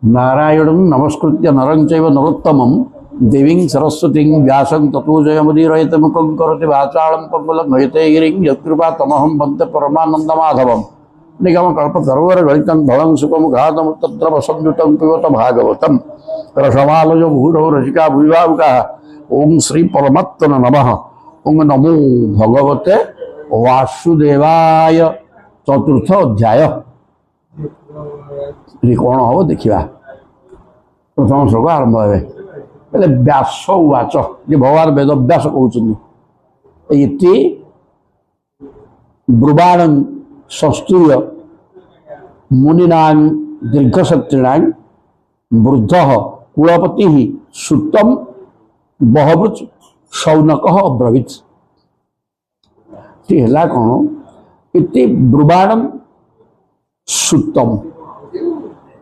नारायणं नमस्कृत्य नरं चैव नरोत्तमं देवीं सरस्वतीं व्यासं ततो जयमुदीरयेत मुखं करोति वाचालं पंगुलं हयते गिरिं यत्कृपा तमहं वन्दे परमानन्दमाधवं निगमकल्पतरुवरगलितं फलं सुखमुखादं तत्र वसंयुतं पिबत भागवतं रसमालयो भूरो रसिका भूभावुकाः ओं श्री परमात्मने नमः। ओं नमो भगवते वासुदेवाय। चतुर्थ अध्याय कौन हम देखा प्रथम श्लोक आरंभ हे व्यास उवाच ये भगवान वेद व्यास कहते ब्रुवाणं संस्तूय मुनिना दीर्घशत्रिणा वृद्ध कुलपति सुतम बहवृच शौनक अब्रवीत है कौन इति ब्रुवाणं सुतम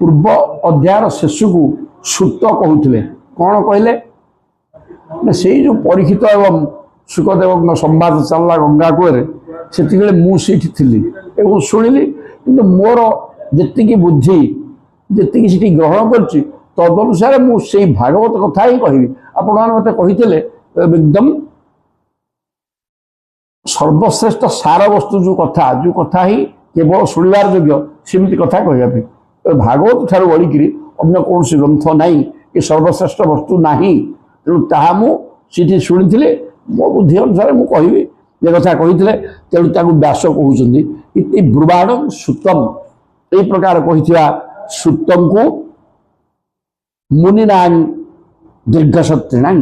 पूर्व अध्याय शेष को सुत कहते कौन कहले से जो परीक्षित एवं सुखदेव संवाद चलला गंगा कूरे से मुझे शुणिली कि मोर जी बुद्धि जी ग्रहण कर तदनुसार मुझे भागवत कथा ही कहि आपण मत कही एकदम सर्वश्रेष्ठ सार वस्तु जो कथा ही केवल शुणवार योग्य सेमती कथा कहवाई भागवत ठार बढ़ी अन्य कौन ग्रंथ नाई ये सर्वश्रेष्ठ वस्तु ना तेणु ताहा मुझे शुणी मो बुद्धि अनुसार मुझे ये कथा कही तेणु व्यास कहते इति ब्रुवाणं सुतम ये प्रकार कही सुतम को मुनिना दीर्घशत्रिणा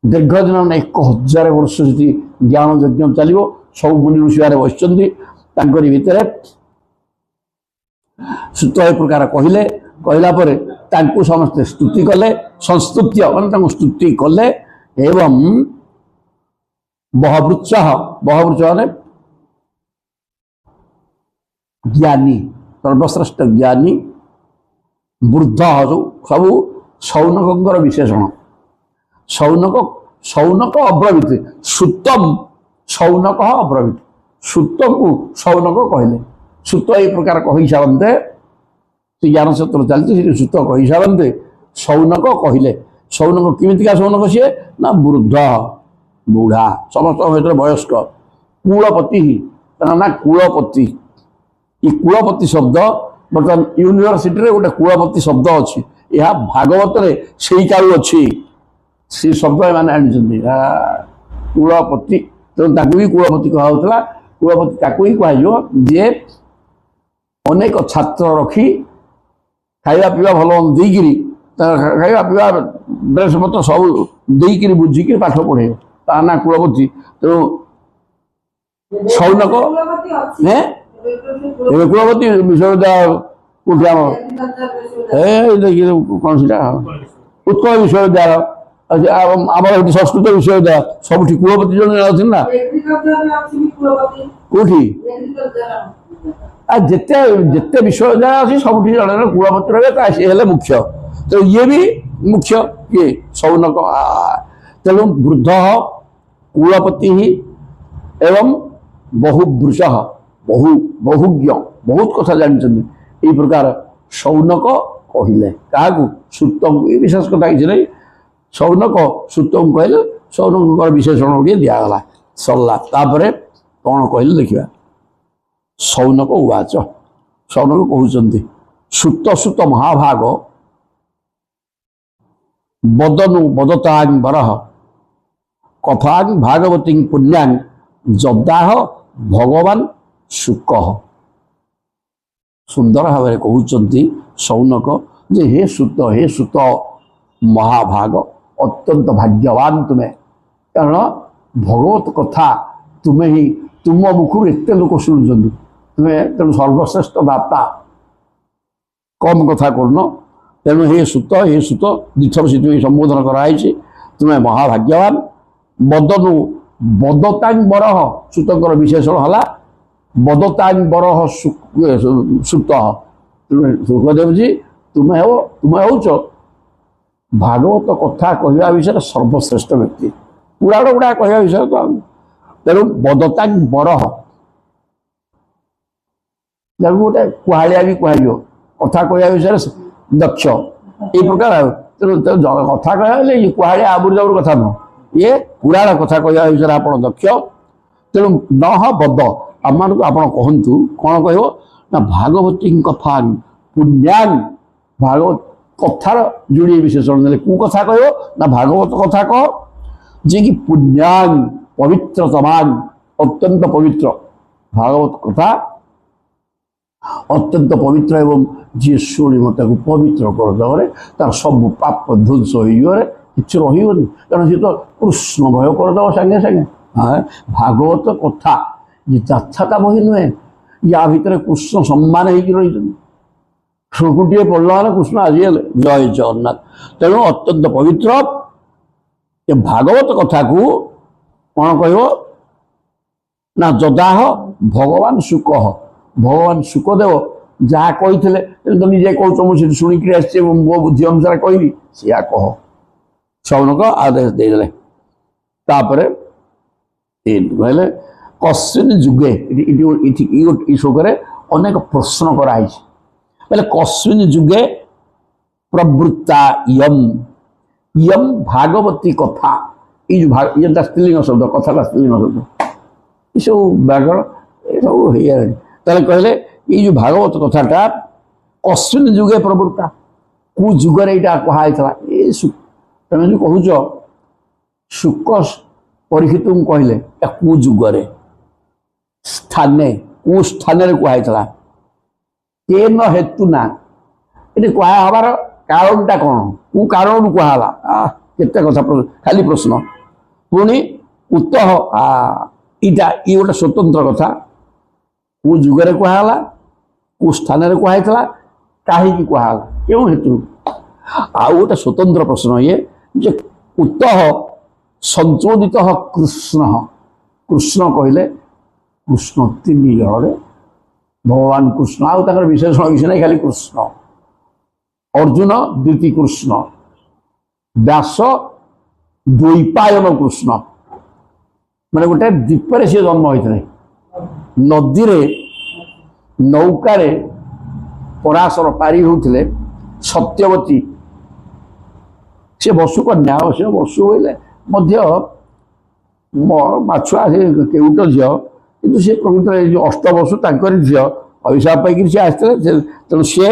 दीर्घ दिन 1000 वर्ष से ज्ञान यज्ञ चलो सब मुनि ऋषि बसि भितर सुत ए प्रकार कहला समस्ते स्तुति कले संस्तुत्य मान स्तुति कले एवं बहवृच माने ज्ञानी सर्वश्रेष्ठ ज्ञानी वृद्ध सब शौनक विशेषण शौनक अब्रवीत सुतम शौनक अब्रवीत सुत को शौनक कहले सुत ये प्रकार कही सारंते ज्ञान क्षेत्र चलती सुत कही सारंते शौनक कहले शौनक किमितिका शौनक सी ना वृद्ध बुढ़ा समस्त वयस्क कुलपति ना कुलपति ये कुलपति शब्द बर्तमान यूनिवर्सिटी गोटे कुलपति शब्द अच्छी यह भागवत से कालू अच्छी से शब्द मैंने कुलपति तेणु भी कुलपति कहला कुलपति ताकू ही कह जे अनेक छात्र रखी खाଇବା ପିଇବା ଭଲ ଦେଇକିରି ଖାଇବା ପିଇବା ଡ୍ରେସ୍ ପତ୍ର ସବୁ ଦେଇକିରି ବୁଝିକି ପାଠ ପଢ଼େଇବ ତା ନା କୁଳପତି। ତେଣୁ ଶୌନକ ଏବେ କୁଳପତି ବିଶ୍ୱବିଦ୍ୟାଳୟ କୋଉଠି ଆମର କଣ ସେଟା ଉତ୍କଳ ବିଶ୍ୱବିଦ୍ୟାଳୟ ଆମର ଏଠି ସଂସ୍କୃତ ବିଶ୍ୱବିଦ୍ୟାଳୟ ସବୁଠି କୁଳପତି ଜଣେ ଅଛନ୍ତି ନା କୋଉଠି जिते जिते विश्वविद्यालय अच्छी सब जन कुलपति रहे सी है मुख्य तो ये भी मुख्य किए शौनक तेणु वृद्ध कुलपति एवं बहुवृष बहुज्ञ बहुत कथा जानते ये प्रकार शौनक कहले क्या सुत विशेष कथा किसी नहीं शौनक सुत कहले शौनक विशेषण गोटे दिगला सरला कौन कहले देखा शौनक उवाच शौनक कहते सुत सुत महाभाग बदनु बदतांग बरह कथांग भागवती पुण्यां जदाह भगवान शुक सुंदर भाव कहते शौनक जे हे सुत महाभाग अत्यंत भाग्यवान तुम्हें कारण भगवत कथा तुम्हें ही तुम मुखर एत लोक शुणुंट तुम्हें तेणु सर्वश्रेष्ठ दाता कम कथा करन तेणु हे सुत दिथर से संबोधन कराई तुम्हें महाभाग्यवान बदनु बदतांग बरह सुतकर विशेषण है बदतांग बरह सुत सुखदेव जी तुम्हें हो भागवत कथा कहवा विषय सर्वश्रेष्ठ व्यक्ति पुराण गुड़ा कहवा विषय तो तेणु बदतांग बरह गोटे कुहाड़िया भी कह कथा कहवा विषय दक्ष ये प्रकार कथा कहले कुआड़े आबुरी जाबुरी कथा नुह ये पुराण कथा कहवा विषय आप दक्ष तेणु न बद आम मान आप कहतु कौन कह ना भागवती कथा पुण्यान भागवत कथार जोड़े विशेषण देते कौ कथा कह ना भागवत कथा कह जे कि पुण्यान पवित्रतमान अत्यंत पवित्र भागवत कथा अत्यंत पवित्र एवं जी शुणी मत पवित्र करदे तार सब पाप ध्वंस हो किसी रही कारण सी तो कृष्ण भय करदे सागे सागे भागवत कथा ये जाछाता बही नुहे या भितर कृष्ण सम्मान हो गोटे पढ़ला कृष्ण आज जय जगन्नाथ तेणु अत्यंत पवित्र ये भागवत कथा को कौन कह ना जदाह भगवान शुक भगवान शुकदेव जहाँ कही तो निजे कौच मुझे शुणिक आसचे मो बुद्धि अनुसार कहली सिया कह शौनक आदेश देदेले कहले कस्मिन जुगे श्लोक अनेक प्रश्न कराई बोले कस्मिन जुगे प्रवृत्ता यम यम भागवती कथा ये स्त्रीलिंग शब्द कथा स्त्रीलिंग शब्द ये सब व्याकरण ये सब कहले ये जो भागवत कथाटा कस्मिन जुगे प्रवृत्ता कौ जुगर यहाँ कहुई ये तुम जो कहूच शुक परीक्षित कहले कौ जुगरे स्थाने कौ स्थान कहुई के न हेतु ना ये कहबार कारणटा कौन कौ कारण कहला केते कथा खाली प्रश्न पुणी उतः इटा ये गोटे स्वतंत्र कथा कौ जुगरे कहला कौ स्थान कहुई कहीं कहला क्यों हेतु आउ गोटे स्वतंत्र प्रश्न ये जे उतः संचोदित कृष्ण कृष्ण कहले कृष्ण तीन जड़े भगवान कृष्ण आउ विशेषण किसी ना खाली कृष्ण अर्जुन द्वितीय कृष्ण व्यास द्वैपायन कृष्ण माने गोटे द्वीपर सी जन्म होते नदी रे नौकार पराशर पारी होते सत्यवती से बसु कन्या से बसु होइले माछुआ से केउट झील कि सी प्रकृत जो अष्ट बसु तर झील अभिशाप पाई सी आसते तेणु सी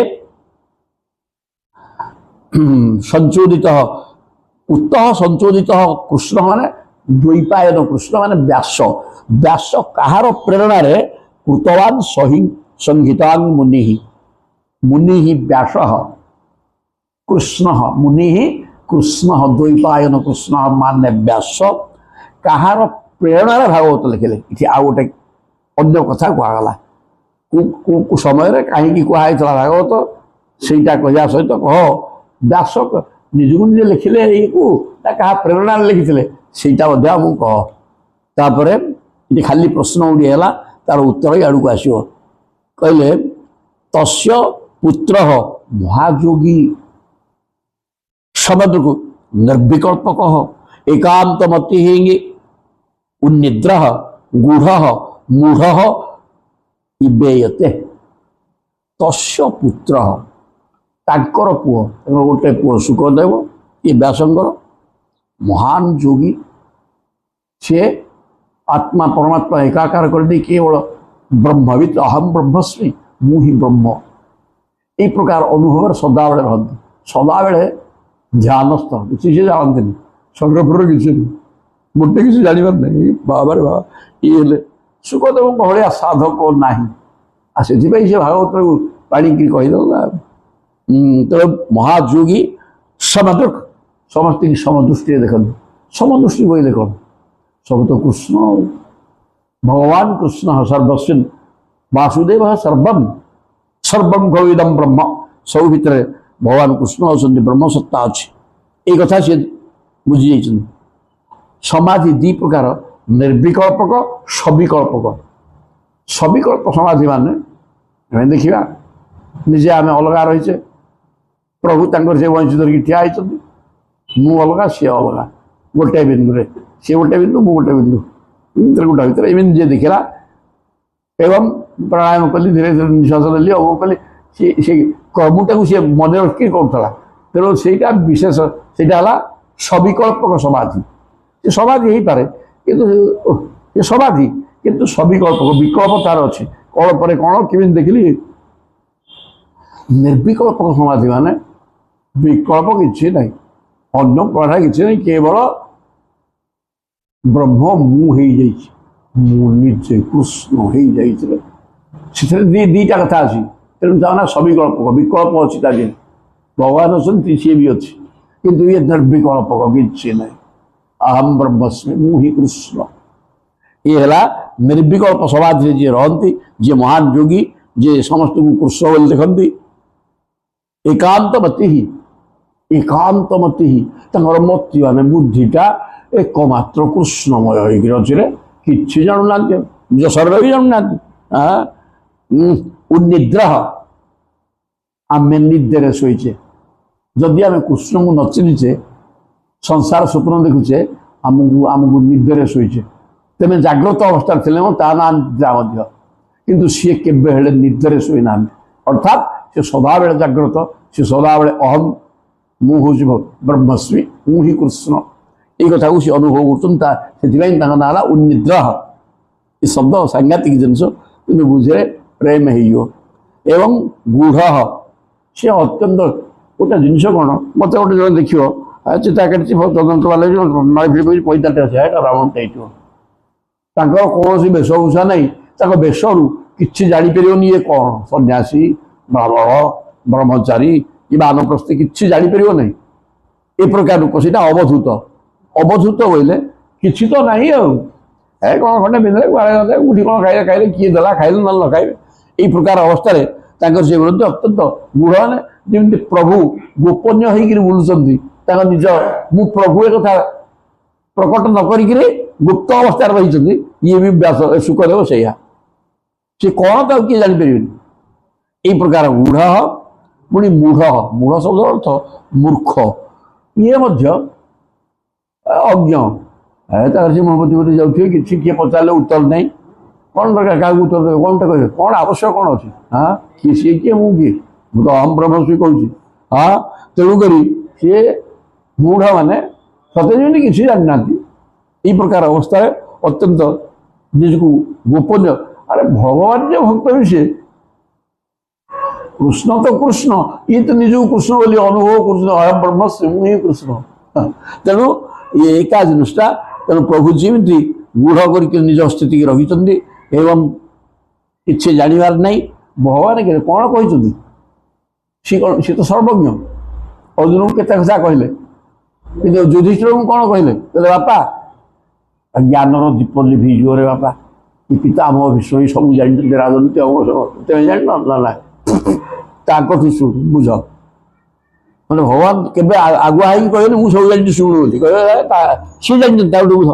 संचोदित उत्तः संचोदित कृष्ण माने द्वैपायन कृष्ण माने व्यास व्यास कहार प्रेरणा रे कृतवान सही संहितां मुनि मुनि व्यास कृष्ण मुनि कृष्ण द्वैपायन कृष्ण माने व्यास कहार प्रेरणा भागवत लिखिले इति आ गोटे अन्य कथा कहगला को समय कहीं कहुई भागवत सेटा कहया सहित कह व्यास निजको निजे लिखिले क्या प्रेरणा लिखिले सेटा कह तापर ये खाली प्रश्न गुड़ी है तार उत्तर आड़ को आसो कहले तस्य पुत्र महायोगी शब्द को निर्विकल्पक एकांतमति उन्निद्र गूढ़ मूढ़ इबेयते तस्य पुत्र ताकर पुओ गोटे पुओ शुकदेव ये व्यासंकर महान योगी से आत्मा परमात्मा एकाकार कर दे केवल ब्रह्मविद अहम ब्रह्मस्मि मुहि ब्रह्म ये प्रकार अनुभव सदा बेले रहती सदा बेले ध्यानस्थ किसी से जानते संग्रहपुर किसी गोटे किसी जानवर नहीं बाबा रे बाबा ये सुखदेव भाया साधक ना से भागवत को पाणिकी कहीदेला तो महायोगी समदृक समस्त की समदृष्टि देखते समदृष्टि बोले कौन सब तो कृष्ण भगवान कृष्ण सर्वस्व वासुदेव सर्वम सर्वम गविदम ब्रह्म सब भितर भगवान कृष्ण अच्छा ब्रह्म सत्ता अच्छी ये कथा सी बुझी जाइए समाधि दी प्रकार निर्विकल्पक सविकल्पक सविकल्प समाधि माने देखा निजे आम अलग रहीचे प्रभु तंकर से वंश धरिकी ठिया मु अलग सी अलग गोटे बिंदु सी गोटे बिंदु मु गोटे बिंदु गोटा भितर एमती जे देखला एवं प्राणायाम कली धीरे धीरे निश्वास ली वो कली सी कर्मटाକୁ ସେ ମନେ ରଖି କରୁଥିଲା। ତେଣୁ ସେଇଟା ବିଶେଷ, ସେଇଟା ହେଲା ସବିକଳ୍ପକ ସମାଧି। ଏ ସମାଧି ହେଇପାରେ କିନ୍ତୁ ଏ ସମାଧି କିନ୍ତୁ ସବିକଳ୍ପକ, ବିକଳ୍ପ ତାର ଅଛି। କ'ଣ ପରେ କ'ଣ କେମିତି ଦେଖିଲି, ନିର୍ବିକଳ୍ପକ ସମାଧି ମାନେ ବିକଳ୍ପ କିଛି ନାହିଁ, ଅନ୍ୟ କଥା କିଛି ନାହିଁ, କେବଳ ବ୍ରହ୍ମ ମୁଁ ହେଇଯାଇଛି, ମୁଁ ନିଜେ କୃଷ୍ଣ ହେଇଯାଇଥିଲେ। ସେଥିରେ ଦିଟା କଥା ଅଛି। ତେଣୁ ତା ନା ସବିକଳ୍ପକ, ବିକଳ୍ପ ଅଛି ତା ଦେହରେ। ଭଗବାନ ଅଛନ୍ତି, ସିଏ ବି ଅଛି, କିନ୍ତୁ ଇଏ ନିର୍ବିକଳ୍ପକ, କିଛି ନାହିଁ। ଅହମ୍ ବ୍ରହ୍ମସ୍ମି, ମୁଁ ହିଁ କୃଷ୍ଣ। ଇଏ ହେଲା ନିର୍ବିକଳ୍ପ ସମାଧିରେ ଯିଏ ରହନ୍ତି, ଯିଏ ମହାନ ଯୋଗୀ, ଯିଏ ସମସ୍ତଙ୍କୁ କୃଷ୍ଣ ବୋଲି ଦେଖନ୍ତି। ଏକାନ୍ତମତି ହିଁ, ଏକାନ୍ତମତି ହିଁ, ତାଙ୍କର ମତି ମାନେ ବୁଦ୍ଧିଟା ଏକମାତ୍ର କୃଷ୍ଣମୟ ହେଇକି ଅଛି ରେ, କିଛି ଜାଣୁନାହାନ୍ତି, ନିଜ ଶରୀର ବି ଜାଣୁନାହାନ୍ତି। ଉନ୍ନିଦ୍ରହ, ଆମେ ନିଦ୍ରାରେ ଶୋଇଛେ। ଯଦି ଆମେ କୃଷ୍ଣଙ୍କୁ ନ ଚିହ୍ନିଛେ, ସଂସାର ସ୍ୱପ୍ନ ଦେଖୁଛେ, ଆମକୁ ନିଦ୍ରାରେ ଶୋଇଛେ। ତେବେ ଜାଗ୍ରତ ଅବସ୍ଥାରେ ଥିଲେ ତା ନାଁ ନିଦ୍ରା ମଧ୍ୟ, କିନ୍ତୁ ସିଏ କେବେ ହେଲେ ନିଦ୍ରାରେ ଶୋଇନାହାନ୍ତି। ଅର୍ଥାତ୍ ସେ ସଦାବେଳେ ଜାଗ୍ରତ, ସେ ସଦାବେଳେ ଅହମ୍, ମୁଁ ହେଉଛି ବ୍ରହ୍ମସ୍ମି, ମୁଁ ହିଁ କୃଷ୍ଣ, এই କଥାକୁ ସେ ଅନୁଭବ କରୁଛନ୍ତି। ସେଥିପାଇଁ ତାଙ୍କ ନାଁ ହେଲା ଉନ୍ନିଦ୍ରହ। ଏ ଶବ୍ଦ ସାଂଘାତିକ ଜିନିଷ, କିନ୍ତୁ ବୁଝିଲେ ପ୍ରେମ ହେଇଯିବ। ଏବଂ ଗୂଢ଼, ସେ ଅତ୍ୟନ୍ତ ଗୋଟେ ଜିନିଷ କ'ଣ, ମୋତେ ଗୋଟେ ଜଣେ ଦେଖିବ ଚିତା କାଟିଛି ତଦନ୍ତ ବାଲା ପଇତାଟେ ଅଛି, ଏଇଟା ରାବଣଟା ହେଇଥିବ। ତାଙ୍କର କୌଣସି ବେଶଭୂଷା ନାହିଁ, ତାଙ୍କ ବେଶରୁ କିଛି ଜାଣିପାରିବନି ଇଏ କ'ଣ ସନ୍ନ୍ୟାସୀ, ବ୍ରାହ୍ମଣ, ବ୍ରହ୍ମଚାରୀ କି ବାନପ୍ରସ୍ଥୀ, କିଛି ଜାଣିପାରିବ ନାହିଁ। ଏ ପ୍ରକାର ଲୋକ, ସେଇଟା ଅବଧୂତ। ଅବଧୂତ ବୋଇଲେ କିଛି ତ ନାହିଁ ଆଉ, କ'ଣ ଖଣ୍ଡେ ପିନ୍ଧିଲେ ଉଠି କ'ଣ ଖାଇଲେ ଖାଇଲେ, କିଏ ଦେଲା ଖାଇଲେ, ନହେଲେ ନ ଖାଇବେ। এই ପ୍ରକାର ଅବସ୍ଥାରେ ତାଙ୍କର ସେ ବିରୁଦ୍ଧ ଅତ୍ୟନ୍ତ ଗୂଢ଼, ମାନେ ଯେମିତି ପ୍ରଭୁ ଗୋପନୀୟ ହେଇକିରି ବୁଲୁଛନ୍ତି। ତାଙ୍କ ନିଜ ମୁଁ ପ୍ରଭୁ ଏ କଥା ପ୍ରକଟ ନ କରିକିରି ଗୁପ୍ତ ଅବସ୍ଥାରେ ରହିଛନ୍ତି। ଇଏ ବି ବ୍ୟାସ ଶୁକଦେବ ସେଇଆ, ସେ କ'ଣ ତାକୁ କିଏ ଜାଣିପାରିବେନି। এই ପ୍ରକାର ଗୂଢ଼। ପୁଣି ମୂଢ଼, ମୂଢ଼ ଶବ୍ଦର ଅର୍ଥ ମୂର୍ଖ। ଇଏ ମଧ୍ୟ ଅଜ୍ଞ, ତାଙ୍କର ସେ ମହମତି ଯାଉଥିବେ, କିଛି କିଏ ପଚାରିଲେ ଉତ୍ତର ନାହିଁ। କ'ଣ ଦରକାର, କାହାକୁ ଉତ୍ତର ଦେବେ, କ'ଣଟା କହିବେ, କ'ଣ ଆବଶ୍ୟକ କ'ଣ ଅଛି? କିଏ ସିଏ, କିଏ ମୁଁ କିଏ, ମୁଁ ତ ଅହମ୍ ବ୍ରହ୍ମସ୍ମି କହୁଛି। ତେଣୁକରି ସିଏ ମୂଢ଼ ମାନେ ସତେ ଯେମିତି କିଛି ଜାଣିନାହାନ୍ତି। এই ପ୍ରକାର ଅବସ୍ଥାରେ ଅତ୍ୟନ୍ତ ନିଜକୁ ଗୋପନୀୟ। ଆରେ ଭଗବାନ ଯେ ଭକ୍ତ ବି ସିଏ, କୃଷ୍ଣ ତ କୃଷ୍ଣ, ଇଏ ତ ନିଜକୁ କୃଷ୍ଣ ବୋଲି ଅନୁଭବ କରୁଛନ୍ତି। ଅହମ୍ ବ୍ରହ୍ମସ୍ମି, ମୁଁ ହିଁ କୃଷ୍ଣ। ତେଣୁ ଇଏ ଏକା ଜିନିଷଟା। ତେଣୁ ପ୍ରଭୁ ଯେମିତି ଗୂଢ଼ କରିକି ନିଜ ସ୍ଥିତିକି ରହିଛନ୍ତି ଏବଂ କିଛି ଜାଣିବାର ନାହିଁ। ଭଗବାନ କ'ଣ କହିଛନ୍ତି, ସିଏ ତ ସର୍ବଜ୍ଞ। ଅର୍ଜୁନଙ୍କୁ କେତେ କଥା କହିଲେ, କିନ୍ତୁ ଯୁଧିଷ୍ଠିରଙ୍କୁ କ'ଣ କହିଲେ, କହିଲେ ବାପା ଜ୍ଞାନର ଦୀପ ଲିଭିଯିବ ରେ ବାପା, ପିତାମହ ଭୀଷ୍ମ ସବୁ ଜାଣିଛନ୍ତି ରାଜନୀତି ଅବସର, ତେଣେ ଜାଣିନ ନା, ତାଙ୍କଠୁ ବୁଝ। ମାନେ ଭଗବାନ କେବେ ଆଗୁଆ ହେଇକି କହିଲେ ମୁଁ ସବୁ ଜାଣିଛି ଶୁଣୁ ବୋଲି, କହିଲେ ସିଏ ଜାଣିଛନ୍ତି ତାଙ୍କଠୁ ବୁଝ।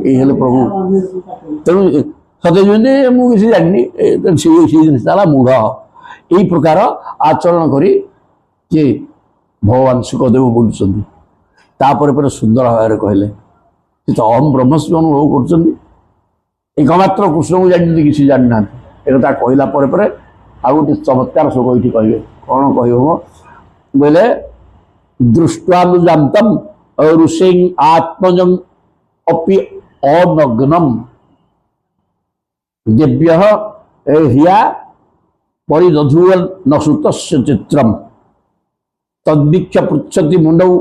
ଏଇ ହେଲେ ପ୍ରଭୁ। ତେଣୁ ସତେ ଯେମିତି ମୁଁ କିଛି ଜାଣିନି, ସେଇ ଜିନିଷ ହେଲା ମୂଢ଼। এই ପ୍ରକାର ଆଚରଣ କରି କିଏ ଭଗବାନ ଶୁକଦେବ ବୁଲୁଛନ୍ତି। ତାପରେ ପରେ ସୁନ୍ଦର ଭାବରେ କହିଲେ, ସେ ତ ଅହମ୍ ବ୍ରହ୍ମସ୍ମି ଅନୁଭବ କରୁଛନ୍ତି, ଏକମାତ୍ର କୃଷ୍ଣଙ୍କୁ ଜାଣିଛନ୍ତି, କିଛି ଜାଣିନାହାନ୍ତି। ଏକଥା କହିଲା ପରେ ପରେ ଆଉ ଗୋଟେ ଚମତ୍କାର ଶୋକ ଏଇଠି କହିବେ। କ'ଣ କହିବ ବୋଇଲେ, ଦୃଷ୍ଟାନୁଜାନ୍ତମ୍ ଋଷିଂ ଆତ୍ମଜଂ ଅପି ଅନଗ୍ନମ୍ ଦିବ୍ୟଃ ହିୟା ପରିଦଧୂନ ସୁତସ୍ୟ ଚିତ୍ରମ୍ ତଦ୍ବୀକ୍ଷ ପୃଚ୍ଛତି ମୁଣ୍ଡౌ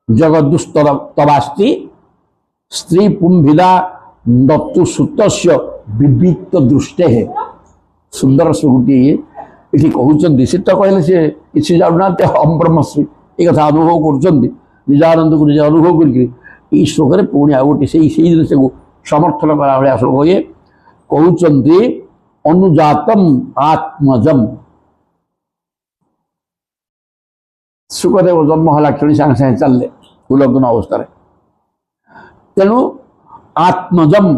ଜଗଦୁସ୍ତବାସ୍ତି ସ୍ତ୍ରୀ ପୁମ୍ଭିଦା ନତୁ ସୁତସ୍ୟ ବିବିକ୍ତ ଦୃଷ୍ଟେ। ସୁନ୍ଦର ଶ୍ଲୋକଟିଏ ଏଠି କହୁଛନ୍ତି। ସେ ତ କହିଲେ ସେ କିଛି ଜାଣୁନାହାନ୍ତି, ଅହମ୍ ବ୍ରହ୍ମସ୍ମି ଏ କଥା ଅନୁଭବ କରୁଛନ୍ତି, ନିଜ ଆନନ୍ଦକୁ ନିଜେ ଅନୁଭବ କରିକି। ଏଇ ଶ୍ଲୋକରେ ପୁଣି ଆଉ ଗୋଟେ ସେଇ ଜିନିଷକୁ ସମର୍ଥନ କଲା ଭଳିଆ ଶ୍ଲୋକ ଇଏ କହୁଛନ୍ତି, ଅନୁଜାତମ୍ ଆତ୍ମଜମ୍। ଶୁକଦେବ ଜନ୍ମ ହେଲା କ୍ଷଣି ସାଙ୍ଗେ ସାଙ୍ଗେ ଚାଲିଲେ ଉଲଗ୍ନ ଅବସ୍ଥାରେ। ତେଣୁ ଆତ୍ମଜମ୍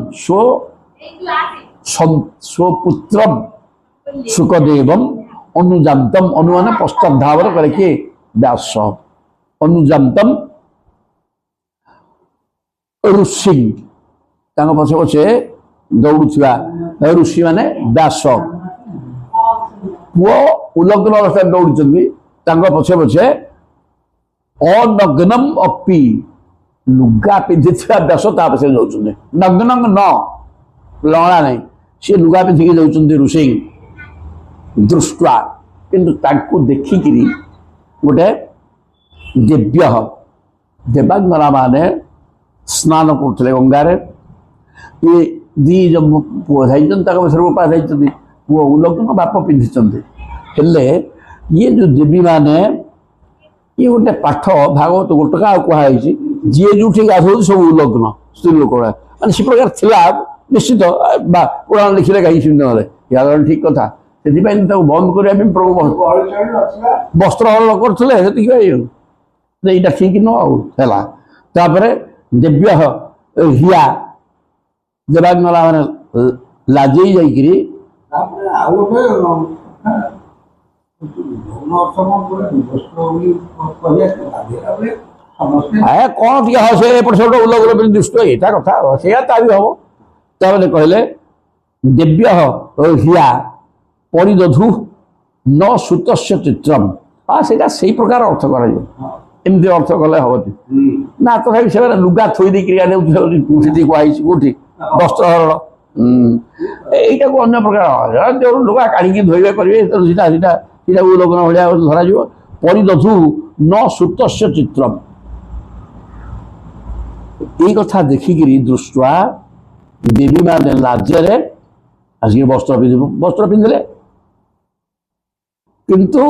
ସ୍ୱପୁତ୍ରମ୍ ଶୁକଦେବମ୍ ଅନୁଜାନ୍ତମ୍, ଅନୁମାନେ ପଶ୍ଚାତ୍ ଧାବନ କରେ କିଏ, ବ୍ୟାସ। ଅନୁଜାନ୍ତମ୍ ଋଷି, ତାଙ୍କ ପଛେ ପଛେ ଦୌଡ଼ୁଥିବା ଋଷି ମାନେ ବ୍ୟାସ। पुओ उलग्न अवस्था दौड़ी पछे पछे अनग्नम अपी लुगा पिंधि व्यास पछे जाऊँ नग्न न लड़ा नहीं सी लुगा पिंधिकी जाऊँ ऋषि दृष्टा किंतु देखिकी गोटे दिव्य देवांगना माने स्नान करते गंगार ये दी जब पुओ धाई रूपा धाई पुओ उलग्न बाप पिंधि हेले ये जो देवी माने ये गोटे पाठ भागवत गोटका कहुई जी जो गाधो सब उलग्न स्त्री लोक मैंने से प्रकार थिला निश्चित पुराण लिखिले कहीं सुन ना ठीक कथा से बंद करने प्रभु वस्त्र हरण करते ये ठीक न तापर दिव्य हिया देवांगना मैंने लाजे जाकि कौन टे हसे एपट सेपट उलग्न दुष्ट यहाँ कथा से भी हम ताले कहले दिव्य हिया परिदधु न सुत चित्रम हाँ से प्रकार अर्थ करमती अर्थ कले हम ना तथा से लुगा थोई देखिए कौटी वस्त्रहरण यहीटा को अन्य प्रकार जो लुगा काढ़ी धोइबा करेंगे सीधा उलग्न भाया धर परिदधु न सुत चित्रम यही कथा देखिकी दृष्टा देवी माने लाज्य आसिक वस्त्र पिंधिले किंतु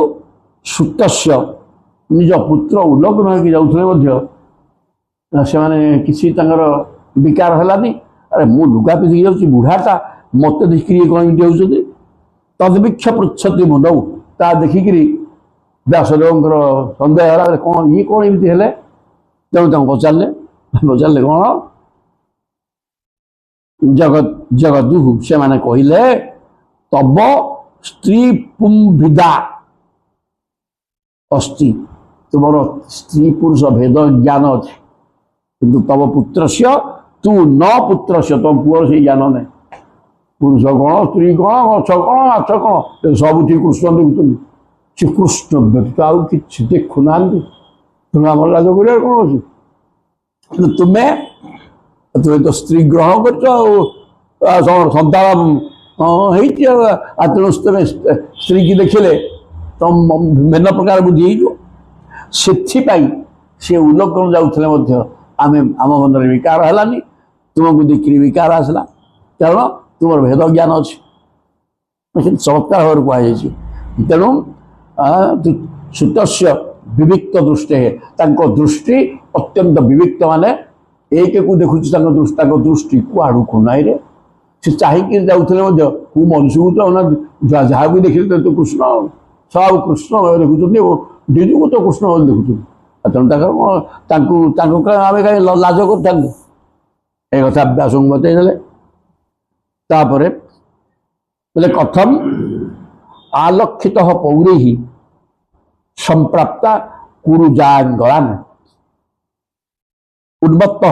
सुत निज पुत्र उलग्न होगी जाऊे से किसी विकार है अरे मु लुगा पिंधिकी जाऊँ बुढ़ाटा मत देखिए कौन एमती तदवीक्ष पृछति मुंडौ ता देखिकी व्यासदेव सन्देह है कौन ये कौन एमती है तेणु पचारे पचारे कौन जगदु से माने कहले तब स्त्री पुंभिदा अस्ति तुम स्त्री पुरुष भेद ज्ञान अच्छे किंतु तब पुत्र तू न पुत्र तुम पुअर से ज्ञान नहीं पुरुष कौन स्त्री कौन गछ कौन माछ कौन सब कृष्ण देखुं से कृष्ण व्यतीत आउ कि देखुना तुम्हें आम लाज कर कौन अच्छे तुम्हें तुम्हें तो स्त्री ग्रहण कर संतान तेणु तुम स्त्री की देखिले तुम भिन्न प्रकार बुद्धि से उलग्न जाऊे आम मन में विकार है तुमको देखिए विकार आसला कारण तुम भेद ज्ञान अच्छे चमत्कार भाव कहुई तेणु सुत विविक्त दृष्टि है दृष्टि अत्यंत विविक्त माने एक को देखुची दृष्टि कुआड़ू खुनाई से चाहिए जाऊे कौ मनुष्य को तो जहाँ भी देखिए तो कृष्ण सब कृष्ण देखुं निजू को तो कृष्ण देखुं तेणु आम कहीं लाज कर कथा व्यास बतईदे तापर बोले कथम आलक्षित पौरे संप्राप्ता कुरुजांगलान उन्मत्त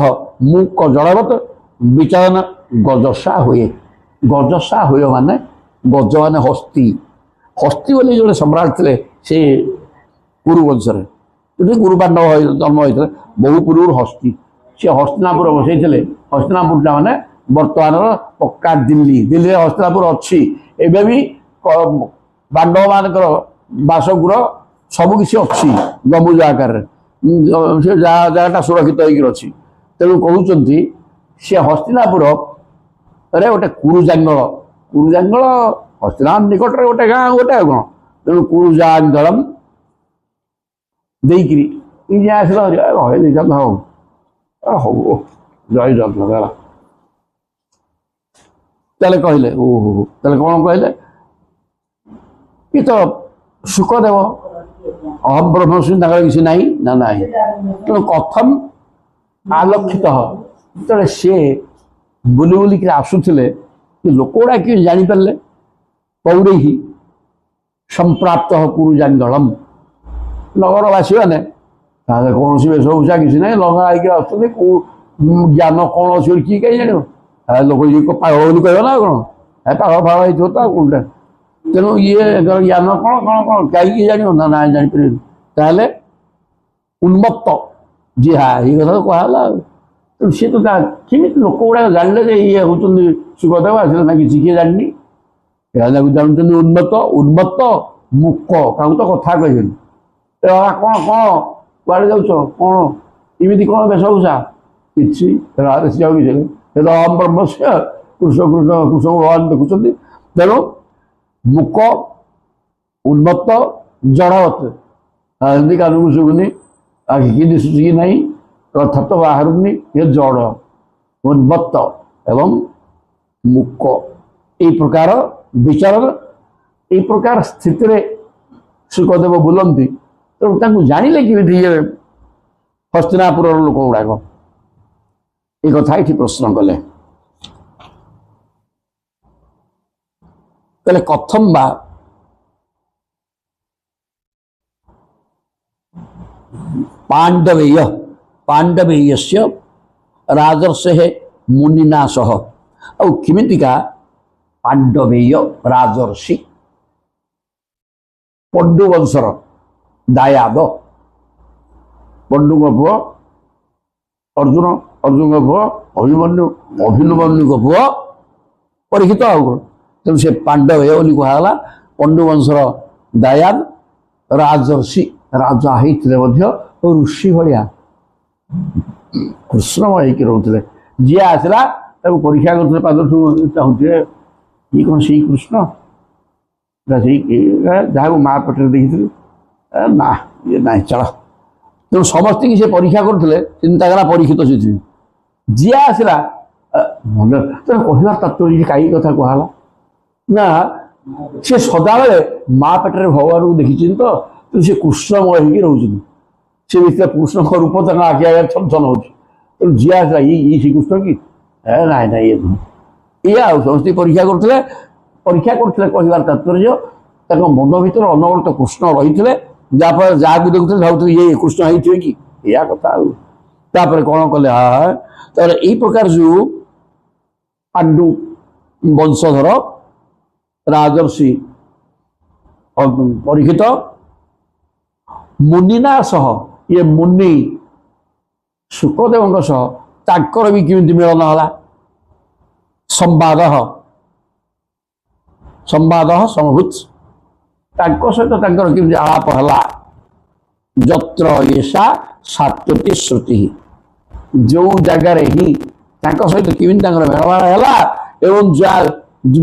मूक जड़वत विचरण गजसा हुए माने गज माने हस्ती हस्ती बोली जो सम्राट थे से कुरुवंश गुरु पांडव जन्म होता बहु पूर्व हस्ती सी हस्तिनापुर बसई हस्तिनापुर माने बर्तमान पक्का दिल्ली दिल्ली हस्तिनापुर अच्छी एवं भी पांडव मान बासगृह सबकि अच्छी गमुज आकार से जगटा सुरक्षित होगी तेणु कहते सी हस्तिनापुर अरे गोटे कुरुजांगल हस्तिनापुर निकट में गोटे गाँ गोटे कौन तेणु कुरुजांगलम देकर आसल हौ जय जगन्नाथ तेल कहले ओहो तेल कौन कहले ये तो सुखदेव अहम ब्रह्मस्मि किसी ना ना ना तेणु कथम आलक्षित जो सी बुली बुलिक आसुले लोक गुड़ा कि जापारे पौरे संप्राप्त कुरुजांगलम नगरवासी मैंने कौन सी वेशभूषा किसी ना लंगा आई आसुच्च ज्ञान कौन अच्छे किए कहीं जान लोक ये पागल कह ना कौन पागल फागल होता कौन ତେଣୁ ଇଏ ଜ୍ଞାନ କ'ଣ କ'ଣ କ'ଣ କାହିଁକି ଜାଣିବ ନା ନା ଜାଣିପାରିବେନି। ତାହେଲେ ଉନ୍ମତ୍ତ ଯିଏ ଏଇ କଥା ତ କୁହାହେଲା ଆଉ। ତେଣୁ ସିଏ ତ କେମିତି ଲୋକ ଗୁଡ଼ାକ ଜାଣିଲେ ଯେ ଇଏ ହେଉଛନ୍ତି ସୁଖଦେବ ଆସିଲେ ନା କିଛି କିଏ ଜାଣିନି। ତାକୁ ଜାଣୁଛନ୍ତି ଉନ୍ମତ୍ତ ମୁକ, କାହାକୁ ତ କଥା କହିବେନି। କ'ଣ କ'ଣ କୁଆଡ଼େ ଯାଉଛ, କ'ଣ ଏମିତି କ'ଣ ବେଶଭୂଷା କିଛି ସେ ଯାଉ କିଛି ସେ ତ ଅହମ୍ ବ୍ରହ୍ମସ୍ୟ କୃଷ୍ଣ କୃଷ୍ଣ କୃଷ୍ଣ ଭଗବାନ ଦେଖୁଛନ୍ତି। ତେଣୁ ମୁକ ଉନ୍ମତ୍ତ ଜଡ଼ବତ୍, ଏମିତି କାନକୁ ଶୁଭୁନି, ଆଖିକି ଦିଶୁଛି କି ନାହିଁ, କଥା ତ ବାହାରୁନି, ଏ ଜଡ଼ ଉନ୍ମତ୍ତ ଏବଂ ମୁକ ଏଇ ପ୍ରକାର ବିଚାର, ଏଇ ପ୍ରକାର ସ୍ଥିତିରେ ସୁଖଦେବ ବୁଲନ୍ତି। ତେଣୁ ତାଙ୍କୁ ଜାଣିଲେ କେମିତି ଇଏ ହସ୍ତିନାପୁରର ଲୋକ ଗୁଡ଼ାକ, ଏ କଥା ଏଠି ପ୍ରଶ୍ନ କଲେ। କହିଲେ କଥମ ବା ପାଣ୍ଡବେୟସ୍ୟ ରାଜର୍ଷେ ମୁନିନା ସହ, ଆଉ କେମିତିକା ପାଣ୍ଡବେୟ ରାଜର୍ଷି ପଣ୍ଡୁ ବଂଶର ଦାୟାଦ, ପଣ୍ଡୁଙ୍କ ପୁଅ ଅର୍ଜୁନ, ଅର୍ଜୁନଙ୍କ ପୁଅ ଅଭିମନ୍ୟୁ, ଅଭିମନ୍ୟୁଙ୍କ ପୁଅ ପରୀକ୍ଷିତ। ଆଉ କ'ଣ, ତେଣୁ ସେ ପାଣ୍ଡବେୟ ବୋଲି କୁହାଗଲା। ପଣ୍ଡୁ ବଂଶର ଦାୟାଦ ରାଜର୍ଷି, ରାଜା ହେଇଥିଲେ ମଧ୍ୟ ଋଷି ଭଳିଆ କୃଷ୍ଣମୟ ହେଇକି ରହୁଥିଲେ। ଯିଏ ଆସିଲା ତାକୁ ପରୀକ୍ଷା କରୁଥିଲେ, ପାଦଠୁ ଚାହୁଁଥିଲେ ଇଏ କ'ଣ ସେଇ କୃଷ୍ଣ, ସେଇ ଯାହାକୁ ମା ପେଟରେ ଦେଖିଥିଲି, ନା ଇଏ ନାହିଁ ଚାଳ। ତେଣୁ ସମସ୍ତଙ୍କୁ ସେ ପରୀକ୍ଷା କରୁଥିଲେ, ଚିନ୍ତା କଲା ପରୀକ୍ଷିତ ସେଥିପାଇଁ। ଯିଏ ଆସିଲା ତେଣୁ କହିବାର ତାତ୍ପର୍ଯ୍ୟ କାହିଁ କଥା କୁହାହେଲା ନା, ସେ ସଦାବେଳେ ମା ପେଟରେ ଭଗବାନଙ୍କୁ ଦେଖିଛନ୍ତି, ତ ସେ କୃଷ୍ଣମୟ ହେଇକି ରହୁଛନ୍ତି। ସେ ଭିତରେ କୃଷ୍ଣଙ୍କ ରୂପ ତାଙ୍କ ଆଖି ଆଗରେ ଛନ ହଉଛି। ତେଣୁ ଯିଏ ଆସିଲା ଇଏ ଶ୍ରୀକୃଷ୍ଣ କି, ନାଇଁ ନାଇଁ ଇଏ ନୁହଁ। ଇଏ ଆଉ ସମସ୍ତେ ପରୀକ୍ଷା କରୁଥିଲେ କହିବାର ତାତ୍ପର୍ଯ୍ୟ ତାଙ୍କ ମନ ଭିତରେ ଅନବରତ କୃଷ୍ଣ ରହିଥିଲେ, ଯାହାଫଳରେ ଯାହାକୁ ଦେଖୁଥିଲେ ଭାବୁଥିଲେ ଇଏ କୃଷ୍ଣ ହେଇଥିବେ କି, ଏଇଆ କଥା ଆଉ। ତାପରେ କ'ଣ କଲେ, ତାପରେ ଏଇ ପ୍ରକାର ଯୋଉ ପାଣ୍ଡୁ ବଂଶଧର ରାଜର୍ଷି ପରୀକ୍ଷିତ ମୁନିନା ସହ, ଇଏ ମୁନି ସୁଖଦେବଙ୍କ ସହ ତାଙ୍କର ବି କେମିତି ମିଳନ ହେଲା। ସମ୍ବାଦ ସମଭୂତ, ତାଙ୍କ ସହିତ ତାଙ୍କର କେମିତି ଆଳାପ ହେଲା। ଯତ୍ର ଏଷା ସାତ୍ୱତୀ ଶ୍ରୁତି, ଯୋଉ ଜାଗାରେ ହିଁ ତାଙ୍କ ସହିତ କେମିତି ତାଙ୍କର ମେଳମାଳ ହେଲା, ଏବଂ ଯାହା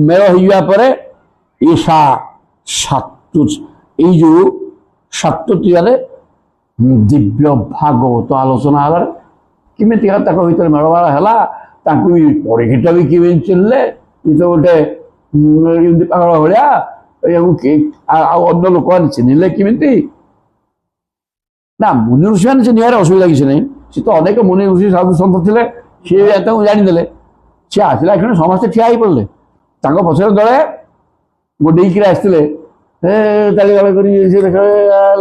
ମେଳ ହେଇଯିବା ପରେ ଏଷା ସାତ୍ୱତୀ, ଏଇ ଯୋଉ ସାତ୍ୱତୀୟରେ ଦିବ୍ୟ ଭାଗବତ ଆଲୋଚନା ହେଲାରେ କେମିତି ତାଙ୍କ ଭିତରେ ମେଳମାଳ ହେଲା। ତାଙ୍କୁ ବି ପରୀକ୍ଷିତ ବି କେମିତି ଚିହ୍ନିଲେ, ଇଏ ତ ଗୋଟେ ଏମିତି ପାଗଳ ଭଳିଆ, ଆଉ ଅନ୍ୟ ଲୋକମାନେ ଚିହ୍ନିଲେ କେମିତି ନା। ମୁନି ଋଷିମାନେ ଚିହ୍ନିବାରେ ଅସୁବିଧା କିଛି ନାହିଁ, ସେ ତ ଅନେକ ମୁନି ଋଷି ସାଧୁ ସନ୍ଥ ଥିଲେ, ସିଏ ତାଙ୍କୁ ଜାଣିଦେଲେ। ସିଏ ଆସିଲା କ୍ଷଣି ସମସ୍ତେ ଠିଆ ହେଇପଡ଼ିଲେ, ତାଙ୍କ ପଛରେ ଦଳେ ଗୋଡ଼େଇକିରି ଆସିଥିଲେ, ତାଳି ଗାଳି କରି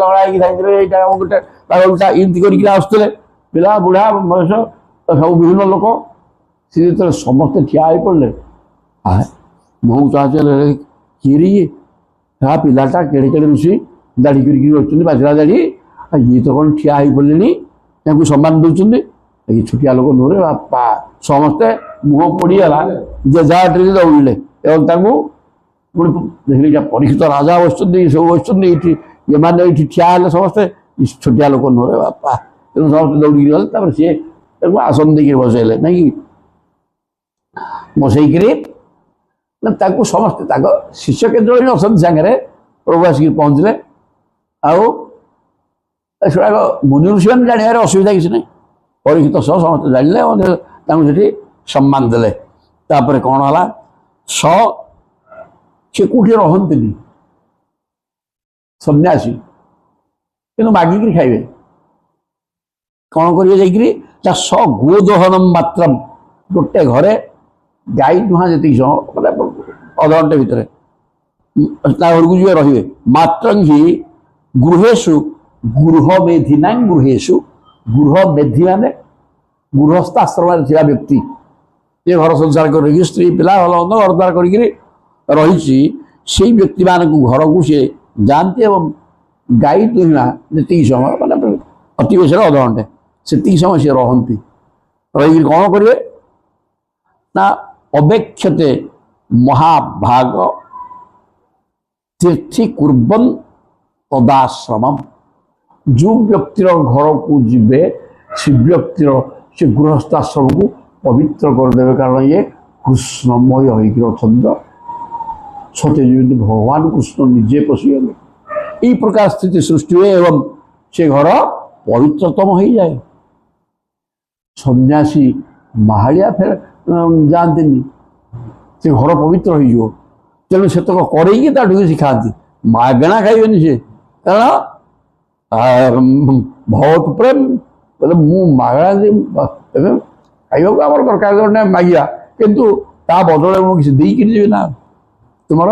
ଲଗା ହେଇକି ଥାଇଥିଲେ, ଏଇଟା ଗୋଟେ ପାଗଳଟା ଏମିତି କରିକି ଆସୁଥିଲେ, ପିଲା ବୁଢ଼ା ବୟସ ସବୁ ବିଭିନ୍ନ ଲୋକ। ସେ ଯେତେବେଳେ ସମସ୍ତେ ଠିଆ ହେଇପଡ଼ିଲେ, ମୁଁ ଚାହୁଁଥିଲେ କିଏ ଇଏ, ପିଲାଟା କେଡ଼େ କେଡ଼େ ଋଷି ଦାଢ଼ି କରିକି ଅଛନ୍ତି, ବାଜିଲା ଦାଢ଼ି, ଇଏ ତ କ'ଣ ଠିଆ ହେଇପଡ଼ିଲେଣି, ତାଙ୍କୁ ସମ୍ମାନ ଦେଉଛନ୍ତି। ଏଇ ଛୋଟିଆ ଲୋକ ନୁହେଁ ବାପା, ସମସ୍ତେ ମୁହଁ ପୋଡ଼ିଗଲା, ଯେ ଯାହା ଟିକେ ଦୌଡ଼ିଲେ। ଏବଂ ତାଙ୍କୁ ପୁଣି ଦେଖିଲେ ଏଇଟା ପରୀକ୍ଷିତ ରାଜା ବସିଛନ୍ତି, ସବୁ ବସିଛନ୍ତି ଏଇଠି, ଏମାନେ ଏଇଠି ଠିଆ ହେଲେ ସମସ୍ତେ, ଛୋଟିଆ ଲୋକ ନୁହେଁ ବାପା। ତେଣୁ ସମସ୍ତେ ଦୌଡ଼ିକି ଗଲେ। ତାପରେ ସିଏ ତାଙ୍କୁ ଆସନ ଦେଇକି ବସେଇଲେ, ନାଇଁ କି ବସେଇକିରି ତାଙ୍କୁ ସମସ୍ତେ ତାଙ୍କ ଶିଷ୍ୟ କେନ୍ଦ୍ର ହିଁ ଅଛନ୍ତି ସାଙ୍ଗରେ, ପ୍ରଭୁ ଆସିକି ପହଞ୍ଚିଲେ। ଆଉ ସେଗୁଡ଼ାକ ମୁନି ଋଷିମାନେ ଜାଣିବାରେ ଅସୁବିଧା କିଛି ନାହିଁ, ପରୀକ୍ଷିତ ସହ ସମସ୍ତେ ଜାଣିଲେ, ତାଙ୍କୁ ସେଠି ସମ୍ମାନ ଦେଲେ। ତାପରେ କ'ଣ ହେଲା, ସେ କୋଉଠି ରହନ୍ତିନି, ସନ୍ନ୍ୟାସୀ, କିନ୍ତୁ ମାଗିକିରି ଖାଇବେ। କ'ଣ କରିବେ ଯାଇକିରି, ତା ଗୋଦୋହନମ ମାତ୍ରମ, ଗୋଟେ ଘରେ ଗାଈ ଦୁହାଁ ଯେତିକି ସମୟ, ମାନେ ଅଧଘଣ୍ଟେ ଭିତରେ ତା ଘରକୁ ଯିବେ, ରହିବେ। ମାତ୍ରଂ ହି ଗୃହେଷୁ ଗୃହମେଧିନାଂ ଗୃହେଷୁ, ଗୃହମେଧି ମାନେ ଗୃହସ୍ଥ ଆଶ୍ରମରେ ଥିବା ବ୍ୟକ୍ତି, ଯେ ଘର ସଂସାର କରିକି ସ୍ତ୍ରୀ ପିଲା ଭଲ ମନ୍ଦ ଘର ଦ୍ୱାର କରିକିରି ରହିଛି, ସେଇ ବ୍ୟକ୍ତିମାନଙ୍କୁ ଘରକୁ ସେ ଯାଆନ୍ତି ଏବଂ ଗାଈ ଦୁହିଁବା ଯେତିକି ସମୟ ମାନେ ଅତି ବେଶୀରେ ଅଧଘଣ୍ଟେ ସେତିକି ସମୟ ସେ ରହନ୍ତି। ରହିକି କ'ଣ କରିବେ ନା ଅବେକ୍ଷତେ ମହାଭାଗ ତୀର୍ଥି କୁର୍ବନ୍ ତଦାଶ୍ରମମ୍। ଯେଉଁ ବ୍ୟକ୍ତିର ଘରକୁ ଯିବେ ସେ ବ୍ୟକ୍ତିର ସେ ଗୃହସ୍ଥାଶ୍ରମକୁ ପବିତ୍ର କରିଦେବେ, କାରଣ ଇଏ କୃଷ୍ଣମୟ ହେଇକି ଅଛନ୍ତି। ସତେ ଯେମିତି ଭଗବାନ କୃଷ୍ଣ ନିଜେ ପଶିଗଲେ এই প্রকার স্থিতি সৃষ্টি हुए এবং সে ঘর পবিত্রতম হয়ে যায়। সন্ন্যাসী মাহাଳିଆ ফের ଯାଆନ୍ତିନି, ସେ ଘର ପବିତ୍ର ହେଇଯିବ। ତେଣୁ ସେତକ କରେଇକି ତାଠୁ କିଛି ଖାଆନ୍ତି, ମାଗଣା ଖାଇବେନି ସେ, କାରଣ ବହୁତ ପ୍ରେମ। ବୋଲେ ମୁଁ ମାଗଣା ଏବେ ଖାଇବାକୁ ଆମର ଦରକାର ମାଗିବା, କିନ୍ତୁ ତା ବଦଳରେ ମୁଁ କିଛି ଦେଇକିରି ଯିବି ନା। ତୁମର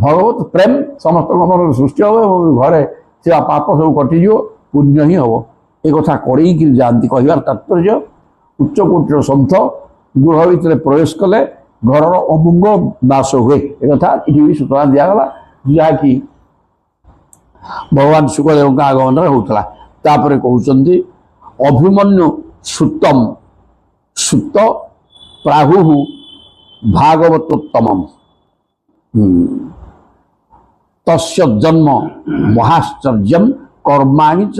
ଭଗବତ ପ୍ରେମ ସମସ୍ତଙ୍କ ମନରେ ସୃଷ୍ଟି ହେବ ଏବଂ ଘରେ ଥିବା ପାପ ସବୁ କଟିଯିବ, ପୁଣ୍ୟ ହିଁ ହେବ। ଏ କଥା କରେଇକିରି ଯାଆନ୍ତି। କହିବାର ତାତ୍ପର୍ଯ୍ୟ ଉଚ୍ଚକୋଟୀର ସନ୍ଥ ଗୃହ ଭିତରେ ପ୍ରବେଶ କଲେ ଘରର ଅମଙ୍ଗ ନାଶ ହୁଏ। ଏକଥା ଏଠି ବି ସୂଚନା ଦିଆଗଲା, ଯାହାକି ଭଗବାନ ଶୁକଦେବଙ୍କ ଆଗମନରେ ହେଉଥିଲା। ତାପରେ କହୁଛନ୍ତି ଅଭିମନ୍ୟୁ ସୁତମ୍ ସୁତ ପ୍ରାହୁ ଭାଗବତୋତ୍ତମମ୍ ତସ୍ୟ ଜନ୍ମ ମହାଶ୍ଚର୍ଯ୍ୟମ୍ କର୍ମାଣି চ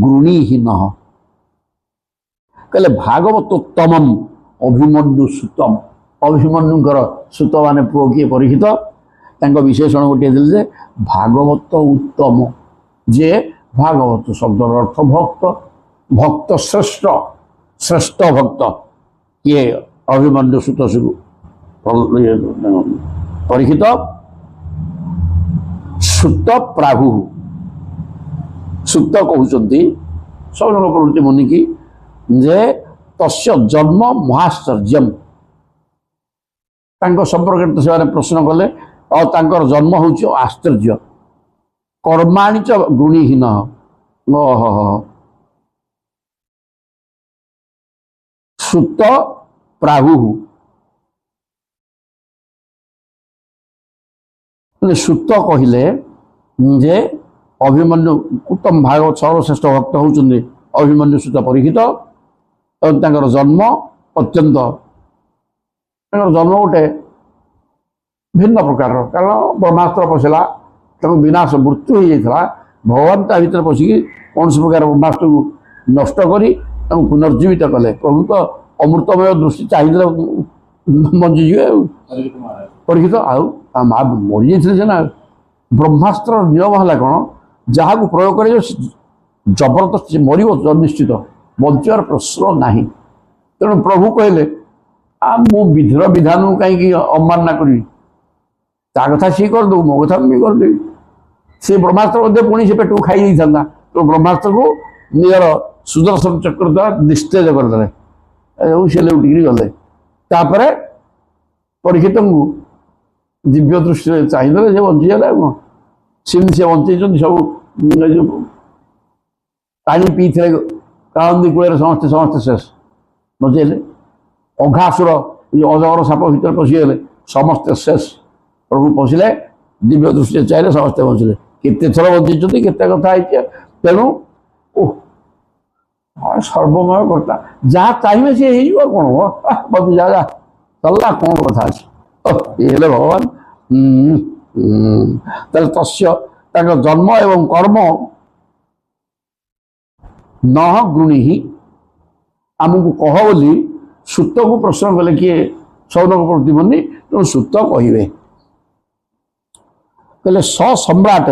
ଗୃଣୀହୀନ। କହିଲେ ଭାଗବତୋତ୍ତମମ୍ ଅଭିମନ୍ୟୁ ସୁତମ୍। ଅଭିମନ୍ୟୁଙ୍କର ସୁତ ମାନେ ପୁଅ କିଏ ପରୀକ୍ଷିତ, ତାଙ୍କ ବିଶେଷଣ ଗୋଟିଏ ଦେଲେ ଯେ ଭାଗବତ ଉତ୍ତମ। ଯେ ଭାଗବତ ଶବ୍ଦର ଅର୍ଥ ଭକ୍ତ, ଭକ୍ତ ଶ୍ରେଷ୍ଠ, ଶ୍ରେଷ୍ଠ ଭକ୍ତ କିଏ ଅଭିମନ୍ୟୁ ସୁତ ପରୀକ୍ଷିତ। ସୁତ ପ୍ରାହୁ ସୁତ କହୁଛନ୍ତି ସୌନକ ପ୍ରବୃତ୍ତି ମୁନିକି ଯେ ତସ୍ୟ ଜନ୍ମ ମହାଶ୍ଚର୍ଯ୍ୟମ୍। ତାଙ୍କ ସମ୍ପର୍କରେ ସେମାନେ ପ୍ରଶ୍ନ କଲେ ଆଉ ତାଙ୍କର ଜନ୍ମ ହେଉଛି ଆଶ୍ଚର୍ଯ୍ୟ। କର୍ମାଣି চ ଗୁଣୀହୀନ। ସୁତ ପ୍ରାହୁ ସୁତ କହିଲେ ଯେ ଅଭିମନ୍ୟୁ ଉତ୍ତମ ଭାଗବତ ସର୍ବଶ୍ରେଷ୍ଠ ଭକ୍ତ ହେଉଛନ୍ତି ଅଭିମନ୍ୟୁ ସୁତ ପରୀକ୍ଷିତ ଏବଂ ତାଙ୍କର ଜନ୍ମ ଅତ୍ୟନ୍ତ, ତାଙ୍କର ଜନ୍ମ ଗୋଟେ ଭିନ୍ନ ପ୍ରକାରର, କାରଣ ବ୍ରହ୍ମାସ୍ତ୍ର ପଶିଲା, ତାଙ୍କୁ ବିନାଶ ମୃତ୍ୟୁ ହେଇଯାଇଥିଲା। ଭଗବାନ ତା ଭିତରେ ପଶିକି କୌଣସି ପ୍ରକାର ବ୍ରହ୍ମାସ୍ତ୍ରକୁ ନଷ୍ଟ କରି ତାଙ୍କୁ ପୁନର୍ଜୀବିତ କଲେ। ପ୍ରଭୁ ତ ଅମୃତମୟ ଦୃଷ୍ଟି ଚାହିଁଦେଲେ ବଞ୍ଚିଯିବେ ଆଉ। ପରୀକ୍ଷିତ ଆଉ ତା ମା ମରିଯାଇଥିଲେ ସିନା। ବ୍ରହ୍ମାସ୍ତ୍ର ନିୟମ ହେଲା କ'ଣ, ଯାହାକୁ ପ୍ରୟୋଗ କରାଯିବ ଜବରଦସ୍ତ ମରିବ ନିଶ୍ଚିତ, ବଞ୍ଚିବାର ପ୍ରଶ୍ନ ନାହିଁ। ତେଣୁ ପ୍ରଭୁ କହିଲେ ମୁଁ ବିଧିର ବିଧାନକୁ କାହିଁକି ଅବମାନନା କରିବି, ତା କଥା ସିଏ କରିଦେବୁ, ମୋ କଥା ମୁଁ କରିଦେବି। ସେ ବ୍ରହ୍ମାସ୍ତ୍ର ମଧ୍ୟ ପୁଣି ସେ ପେଟକୁ ଖାଇ ଦେଇଥାନ୍ତା। ତେଣୁ ବ୍ରହ୍ମାସ୍ତ୍ରକୁ ନିଜର ସୁଦର୍ଶନ ଚକ୍ର ଦ୍ୱାରା ନିସ୍ତେଜ କରିଦେଲେ, ସେ ଲେଉଟିକିରି ଗଲେ। ତାପରେ ପରୀକ୍ଷିତଙ୍କୁ ଦିବ୍ୟ ଦୃଷ୍ଟିରେ ଚାହିଁଦେଲେ, ସେ ବଞ୍ଚିଗଲେ। ଆଉ ସେମିତି ସେ ବଞ୍ଚେଇଛନ୍ତି। ସବୁ ଯେଉଁ ପାଣି ପିଇଥିଲେ କାଳନ୍ଦୀ କୂଳରେ ସମସ୍ତେ ଶେଷ ବଞ୍ଚେଇଲେ। ଅଘାସୁର ଯେଉଁ ଅଜଗର ସାପ ଭିତରେ ପଶିଗଲେ, ସମସ୍ତେ ଶେଷ। ପ୍ରଭୁ ପଶିଲେ, ଦିବ୍ୟ ଦୃଷ୍ଟିରେ ଚାହିଁଲେ, ସମସ୍ତେ ବଞ୍ଚିଲେ। କେତେ ଥର ବଞ୍ଚେଇଛନ୍ତି, କେତେ କଥା ହେଇଛି। ତେଣୁ ସର୍ବମୟ କର୍ତ୍ତା, ଯାହା ଚାହିଁବେ ସିଏ ହେଇଯିବ। କ'ଣ ବଞ୍ଚି ଯା ଚାଲିଲା, କ'ଣ କଥା ଅଛି। ଇଏ ହେଲେ ଭଗବାନ। ତାହେଲେ ତସ୍ୟ ତାଙ୍କ ଜନ୍ମ ଏବଂ କର୍ମ ନ ଗୃଣୀହି। ଆମକୁ କହ ବୋଲି ସୁତକୁ ପ୍ରଶ୍ନ କଲେ କିଏ? ସୌନକ ପ୍ରବୃତ୍ତି ମୁନି। ତେଣୁ ସୁତ କହିବେ, କହିଲେ ସମ୍ରାଟ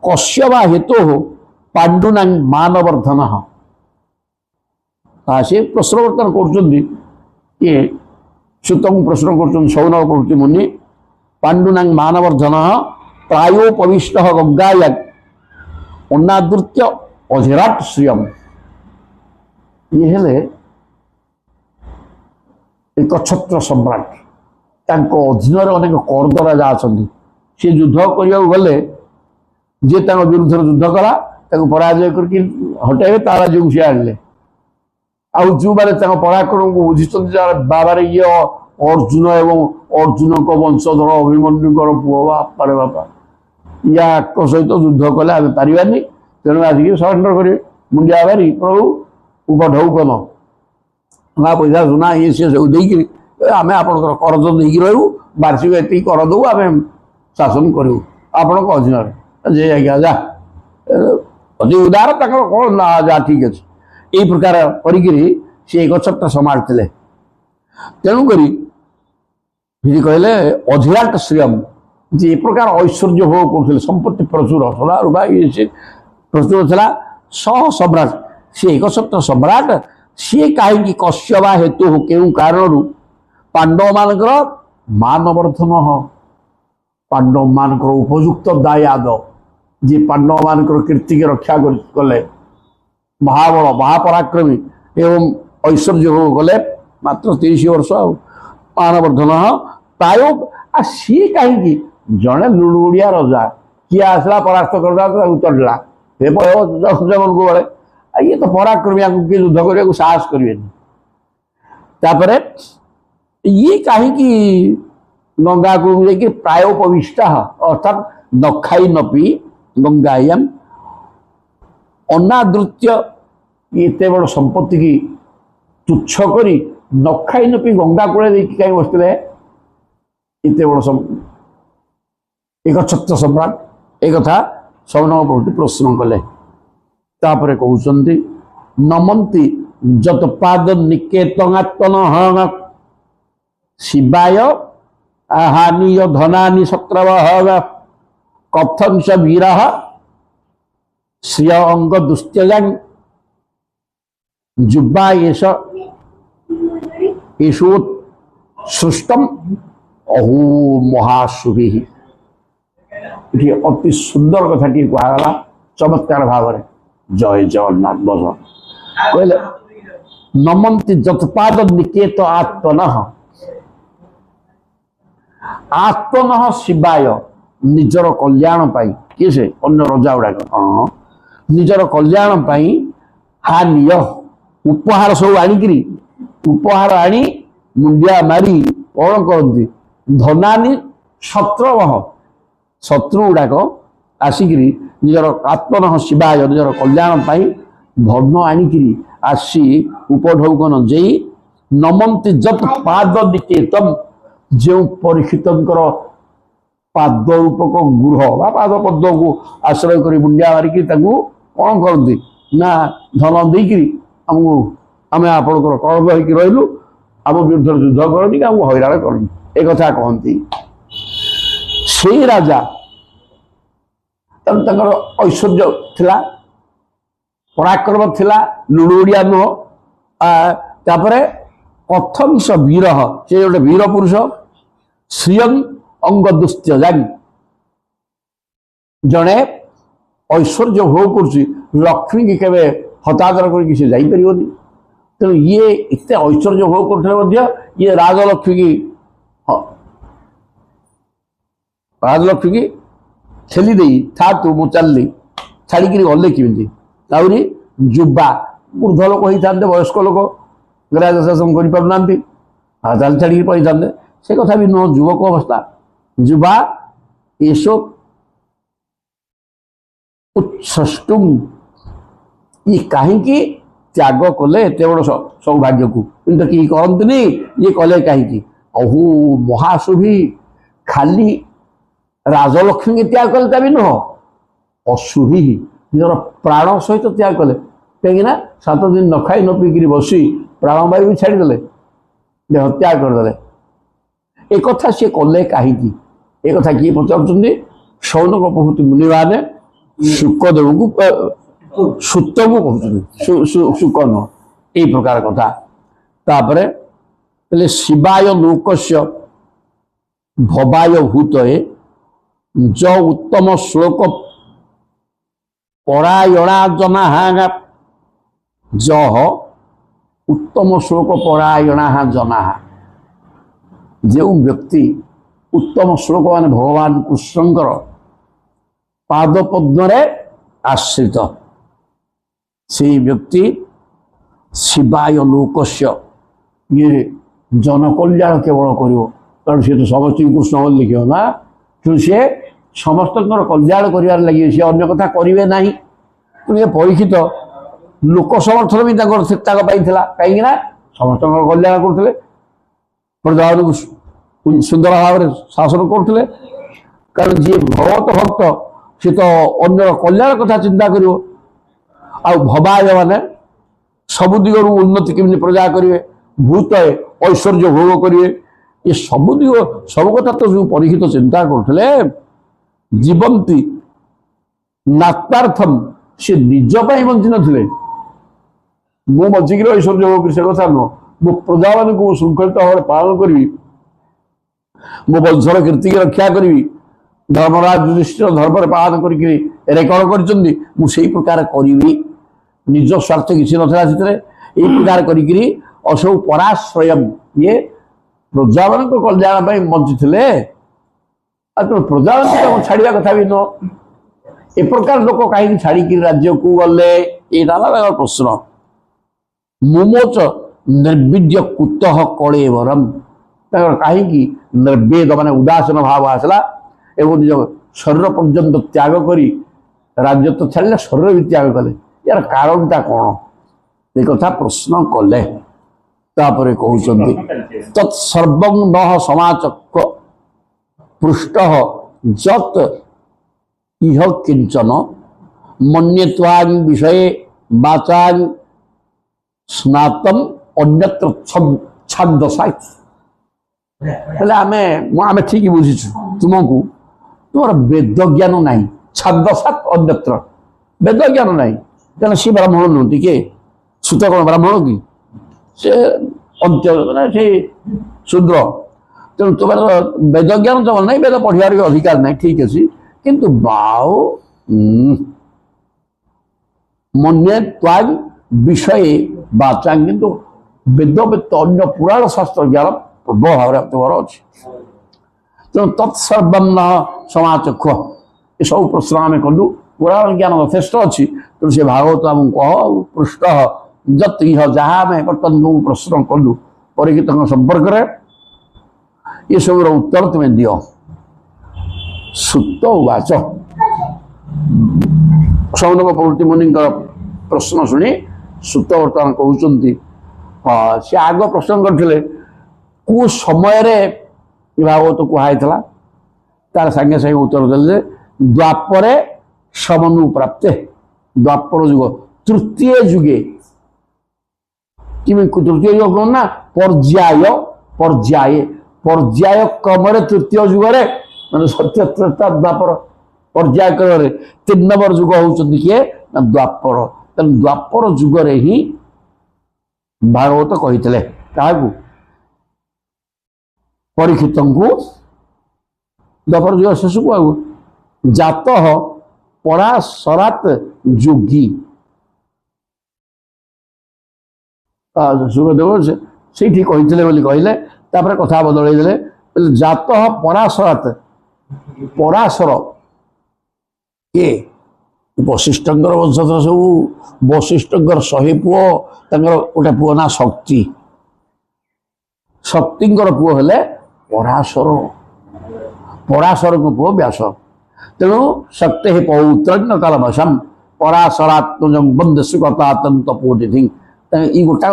କଶ୍ୟ ବା ହେତୁ ପାଣ୍ଡୁନା ମାନବର୍ଦ୍ଧନ। ସେ ପ୍ରଶ୍ନ ବର୍ତ୍ତମାନ କରୁଛନ୍ତି କିଏ? ସୁତଙ୍କୁ ପ୍ରଶ୍ନ କରୁଛନ୍ତି ସୌନକ ପ୍ରବୃତ୍ତି ମୁନି। ପାଣ୍ଡୁନା ମାନବର୍ଦ୍ଧନ ପ୍ରାୟୋପବିଷ୍ଟ ଗଙ୍ଗାୟା ଅନାଦୃତ୍ୟ ଅଧିରାଟ ଶ୍ରିୟମ୍। ଇଏ ହେଲେ ଏକ ଛତ୍ର ସମ୍ରାଟ, ତାଙ୍କ ଅଧୀନରେ ଅନେକ କରଦ ରାଜା ଅଛନ୍ତି। ସେ ଯୁଦ୍ଧ କରିବାକୁ ଗଲେ ଯିଏ ତାଙ୍କ ବିରୁଦ୍ଧରେ ଯୁଦ୍ଧ କଲା ତାକୁ ପରାଜୟ କରିକି ହଟାଇବେ, ତା ରାଜ୍ୟକୁ ସେ ଆଣିଲେ। ଆଉ ଯେଉଁମାନେ ତାଙ୍କ ପରାକ୍ରମକୁ ବୁଝିଛନ୍ତି, ବାବାରେ ଇଏ अर्जुन एवं अर्जुन को वंशधर अभिमन्युकर पुओ बापारे बापा या सहित युद्ध कले आम पारानी तेणु आसिक सरेंडर करेंगे मुंडिया बारी प्रभु उपढ़ऊ कल पैसा सुना ये सी सब देकर आम आपंकर करज देकी रू वार्षिक ये कर दू आम शासन करूँ आपण अधीन जे आज्ञा जा अति उदार कौन ना जा ठीक अच्छे यही प्रकार करी गछटा संभालते तेणुक कहले अधिराट श्रियम जे प्रकार ऐश्वर्य भोग करते संपत्ति प्रचुर सदा रुपा ये प्रचुर था सह सम्राट सी एक सप्ताह सम्राट सी कहीं कश्यवा हेतु क्यों कारण पांडव मानकर मानवर्धन पांडव मानकर उपयुक्त दायाद जी पांडव मानकर कीर्ति के रक्षा कले महाबल महापराक्रमी एवं ऐश्वर्य भोग कले मात्र 30 वर्ष मानवर्धन प्राय सी कहीं जड़े लुड़ुड़िया रजा किए आसला परास्त कर चढ़ला जंगल को बड़े ये तो पराक्रमी किए युद्ध करने को साहस करें ये कहीं गंगा को लेकिन प्रायोपविष्टा अर्थात न खाई न पी गंगायाम अनादृत्य ये बड़ संपत्ति की तुच्छ करी न खाई न पी गंगा कूले कहीं बसते इतने बड़ एक छत्र सम्राट एक कथा सौनक प्रभृति प्रश्न कले तापर कहते नमंती जत पाद निकेतनात्मन शिवाय हानिय धनानि शत्रव कथं च वीर श्रिय अंग दुस्त्यजन जुब्बा येषु सृष्टम अहो महाशुभि ये अति सुंदर कथा टी कहला चमत्कार भाव जय जगन्नाथ बस कहले नमंती जतपाद निकेत आत्मन आत्मन शिवाय निजर कल्याण पाई किए से अन्य रजा गुड़ाक हाँ निजर कल्याण पाई हानिय उपहार सब आनिकी उपहार आनी मुंडिया मारी कौन करती धनानी शत्रवह शत्रु गुड़ाक आसिक निजर आत्मन शिवाय निजर कल्याण पाई धन आनिकी आसी उपढौकन जे नमंती जत पाद निकेतम जो परीक्षित पाद रूपक गृह पाद पद्म को आश्रय कर मुंडिया मारिकी कौन करती ना धन देकर आमको आम आपंकर कर्ज होकर रही आम विरुद्ध युद्ध करनी आमको हैरान करनी एक कथा कहती से राजा ऐश्वर्य थिला पराक्रम थिला लुड़ुड़िया नुह तापरे कथम स वीर से गोटे वीर पुरुष श्रियं अंग दुस्त्यजान जड़े ऐश्वर्य भोग कर लक्ष्मी की केवे हतादर कर तेणु ये इतने ऐश्वर्य भोग कर ये राजलक्ष्मी की राजलक्ष्मी की ठेली दे था तू मु चलली छाड़ी गले केमी आहरी जुबा वृद्ध लोक होता वयस्क लोक ग्राजुएसन कर छाड़ी पढ़ी से कथा भी नुह युवक अवस्था जुबा येषु उत्सृष्टुम ये कहीं त्याग कले एत बड़ सौभाग्य को कि कहते ये कले कहीं अहू महाशुभी खाली राजलक्ष्मी के त्याग कले भी नुह अशुभी निजर प्राण सहित त्याग कले कहीं 7 दिन न खाई न पीकि बसी प्राणवायु भी छाड़ीदे देह त्याग करदे एक कथा सी कले कहीं एक कथा किए पचार सौनक प्रभृति मुनिवाने शुकदेव को सुत को कहते शुक नुह यही प्रकार कथा तापर शिवाय लोकस्य भवाय भूत ज उत्तम श्लोक परायणा जना जह उत्तम श्लोक परायणा जना जो व्यक्ति उत्तम श्लोक मान भगवान कृष्णकर पाद पद्म आश्रित से व्यक्ति शिवाय लोकस्य ये जनकल्याण केवल कर कारण सी तो समस्त कृष्ण बोली लिख ना कि सी समस्त कल्याण कर लगे सी अन्य कथा करेंगे ना ये परीक्षित लोक समर्थन भी कहीं कहीं समस्त कल्याण करते प्रजा सुंदर भाव में शासन करते कारण जी भगवत भक्त सी तो अन्य कल्याण कथा चिंता कर भवाय मैंने सबु दिगर उन्नति केमी प्रजा करेंगे भूत ऐश्वर्य भोग करेंगे ये सबु दिग सब कथा तो जो परीक्षित चिंता करते जीवंती नात्मार्थम से निजप बंची नथिले मु बचिक ऐश्वर्य भोग से कथा नुह मु प्रजा मान को श्रृंखलित भाव में पालन करी मो वंशर कीर्ति की रक्षा करी धर्मराज युधिष्ठिर धर्म पालन करके रेकर्ड कर प्रकार करी निज स्वार्थ किसी नथिला से प्रकार करी असौ पराश्रय ये प्रजा मान कल्याण बंची थे प्रजा छाड़ा कथा भी नुह ए प्रकार लोक कहीं छाड़ी राज्य को गले यहाँ प्रश्न मुमोच निर्विद्य कुतः कलेवरम कहीं निर्वेद माने उदासीन भाव आसला एवं निज शरीर पर्यंत त्याग करी राज्य तो छाड़े शरीर भी त्याग कले यार कारणटा कौन ये कथा प्रश्न कले तापर कहते तत्सर्व न समाचक पृष्ठ जत इह किंचन मन्यत्वान् विषय वाचान् स्नातम अन्यत्र छादशाय आमे ठीक बुझीचु तुमको तुम वेद ज्ञान ना छादशात अन्यत्र वेद ज्ञान ना क्या सी ब्राह्मण नुहति किए सुत कौन ब्राह्मण कि से अंत्य से शूद्र तेणु तुम वेद ज्ञान तो ना वेद पढ़ार अधिकार ना ठीक अच्छे किंतु बाओ मन्ये त्वाग विषय बाचा किंतु वेद व्यक्त अन्य पुराण शास्त्र ज्ञान पूर्व भाव में तुम्हार अच्छे तेणु तत्सर्वन्न समाचक्ष ये सब प्रश्न आम कलु पुराण ज्ञान यथेष अच्छी तेणु से भागवत आम कह पृष्ठ जत इह जहाँ आम बर्तमान जो प्रश्न कलु परीक्षित संपर्क में ये सब उत्तर तुम्हें दियो सुत उवाच सौनक प्रवृत्ति मुनि प्रश्न शुणी सुत बर्तमान कहते हाँ सी आग प्रश्न करते कौ समय भागवत कहुई तार सागे सागे उत्तर देले द्वापरे समनु प्राप्ते द्वापर जुग तृतीय जुगे कि तृतीय जुग कौन ना पर्याय पर्याय पर्याय क्रम तृतीय जुगे मैंने सत्य त्रेता द्वापर पर्याय क्रम 3 नंबर जुग होती किए द्वापर तेनाली द्वापर जुगरे ही भागवत कही क्या परीक्षित को द्वापर जुग शेष को जात पराशरात जोगी सुखदेव से कहले कथा बदल जात पराशरात पराशर किए वशिष्ठ वंशधर सब वशिष्ठ 100 पुओ गोटे पुओ ना शक्ति शक्ति पुओ हेले पराशर पराशर को पुओ व्यास तेणु शक्ति पौत्रण्य कालमशम पराशरात्मज बंद सुखतातंत पोटि ये गोटा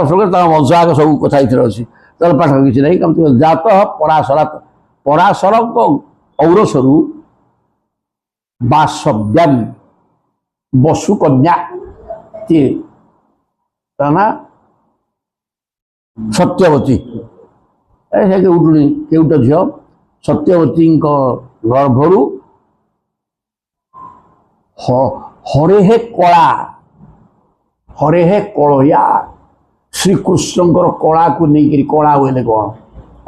वंशाग सब कथा अच्छी तर पाठ किसी नहीं कम जात पराशरात पराशर औरसरु वासव्याम वसुकन्या ना सत्यवती उठुणी केउट झी सत्यवती गर्भरु हरे हे कलया श्रीकृष्ण कला को लेकर कला बोले कौन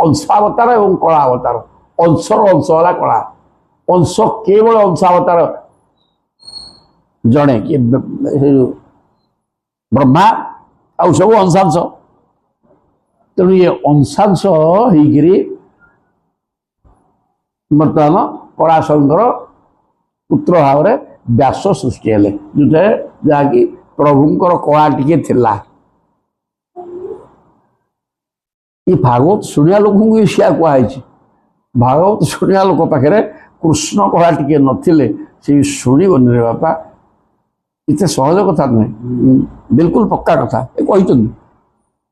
अंशावतार और कला अवतार अंशर अंश है कला अंश केवल अंशावतार जड़े कि ब्रह्मा आ सब अंशांश तेणु ये अंशांश होकर बर्तमान पराशर पुत्र भाव में व्यास सृष्टि हेले जो जहाँकि प्रभुंर कला टिके थिला ये भागवत शुणिया लोक सिया कहुई भागवत शुणिया लोक पाखे कृष्ण कहा टे नथिले से शुणबनी रे बापा इतने सहज कथा नुहे बिल्कुल पक्का कथा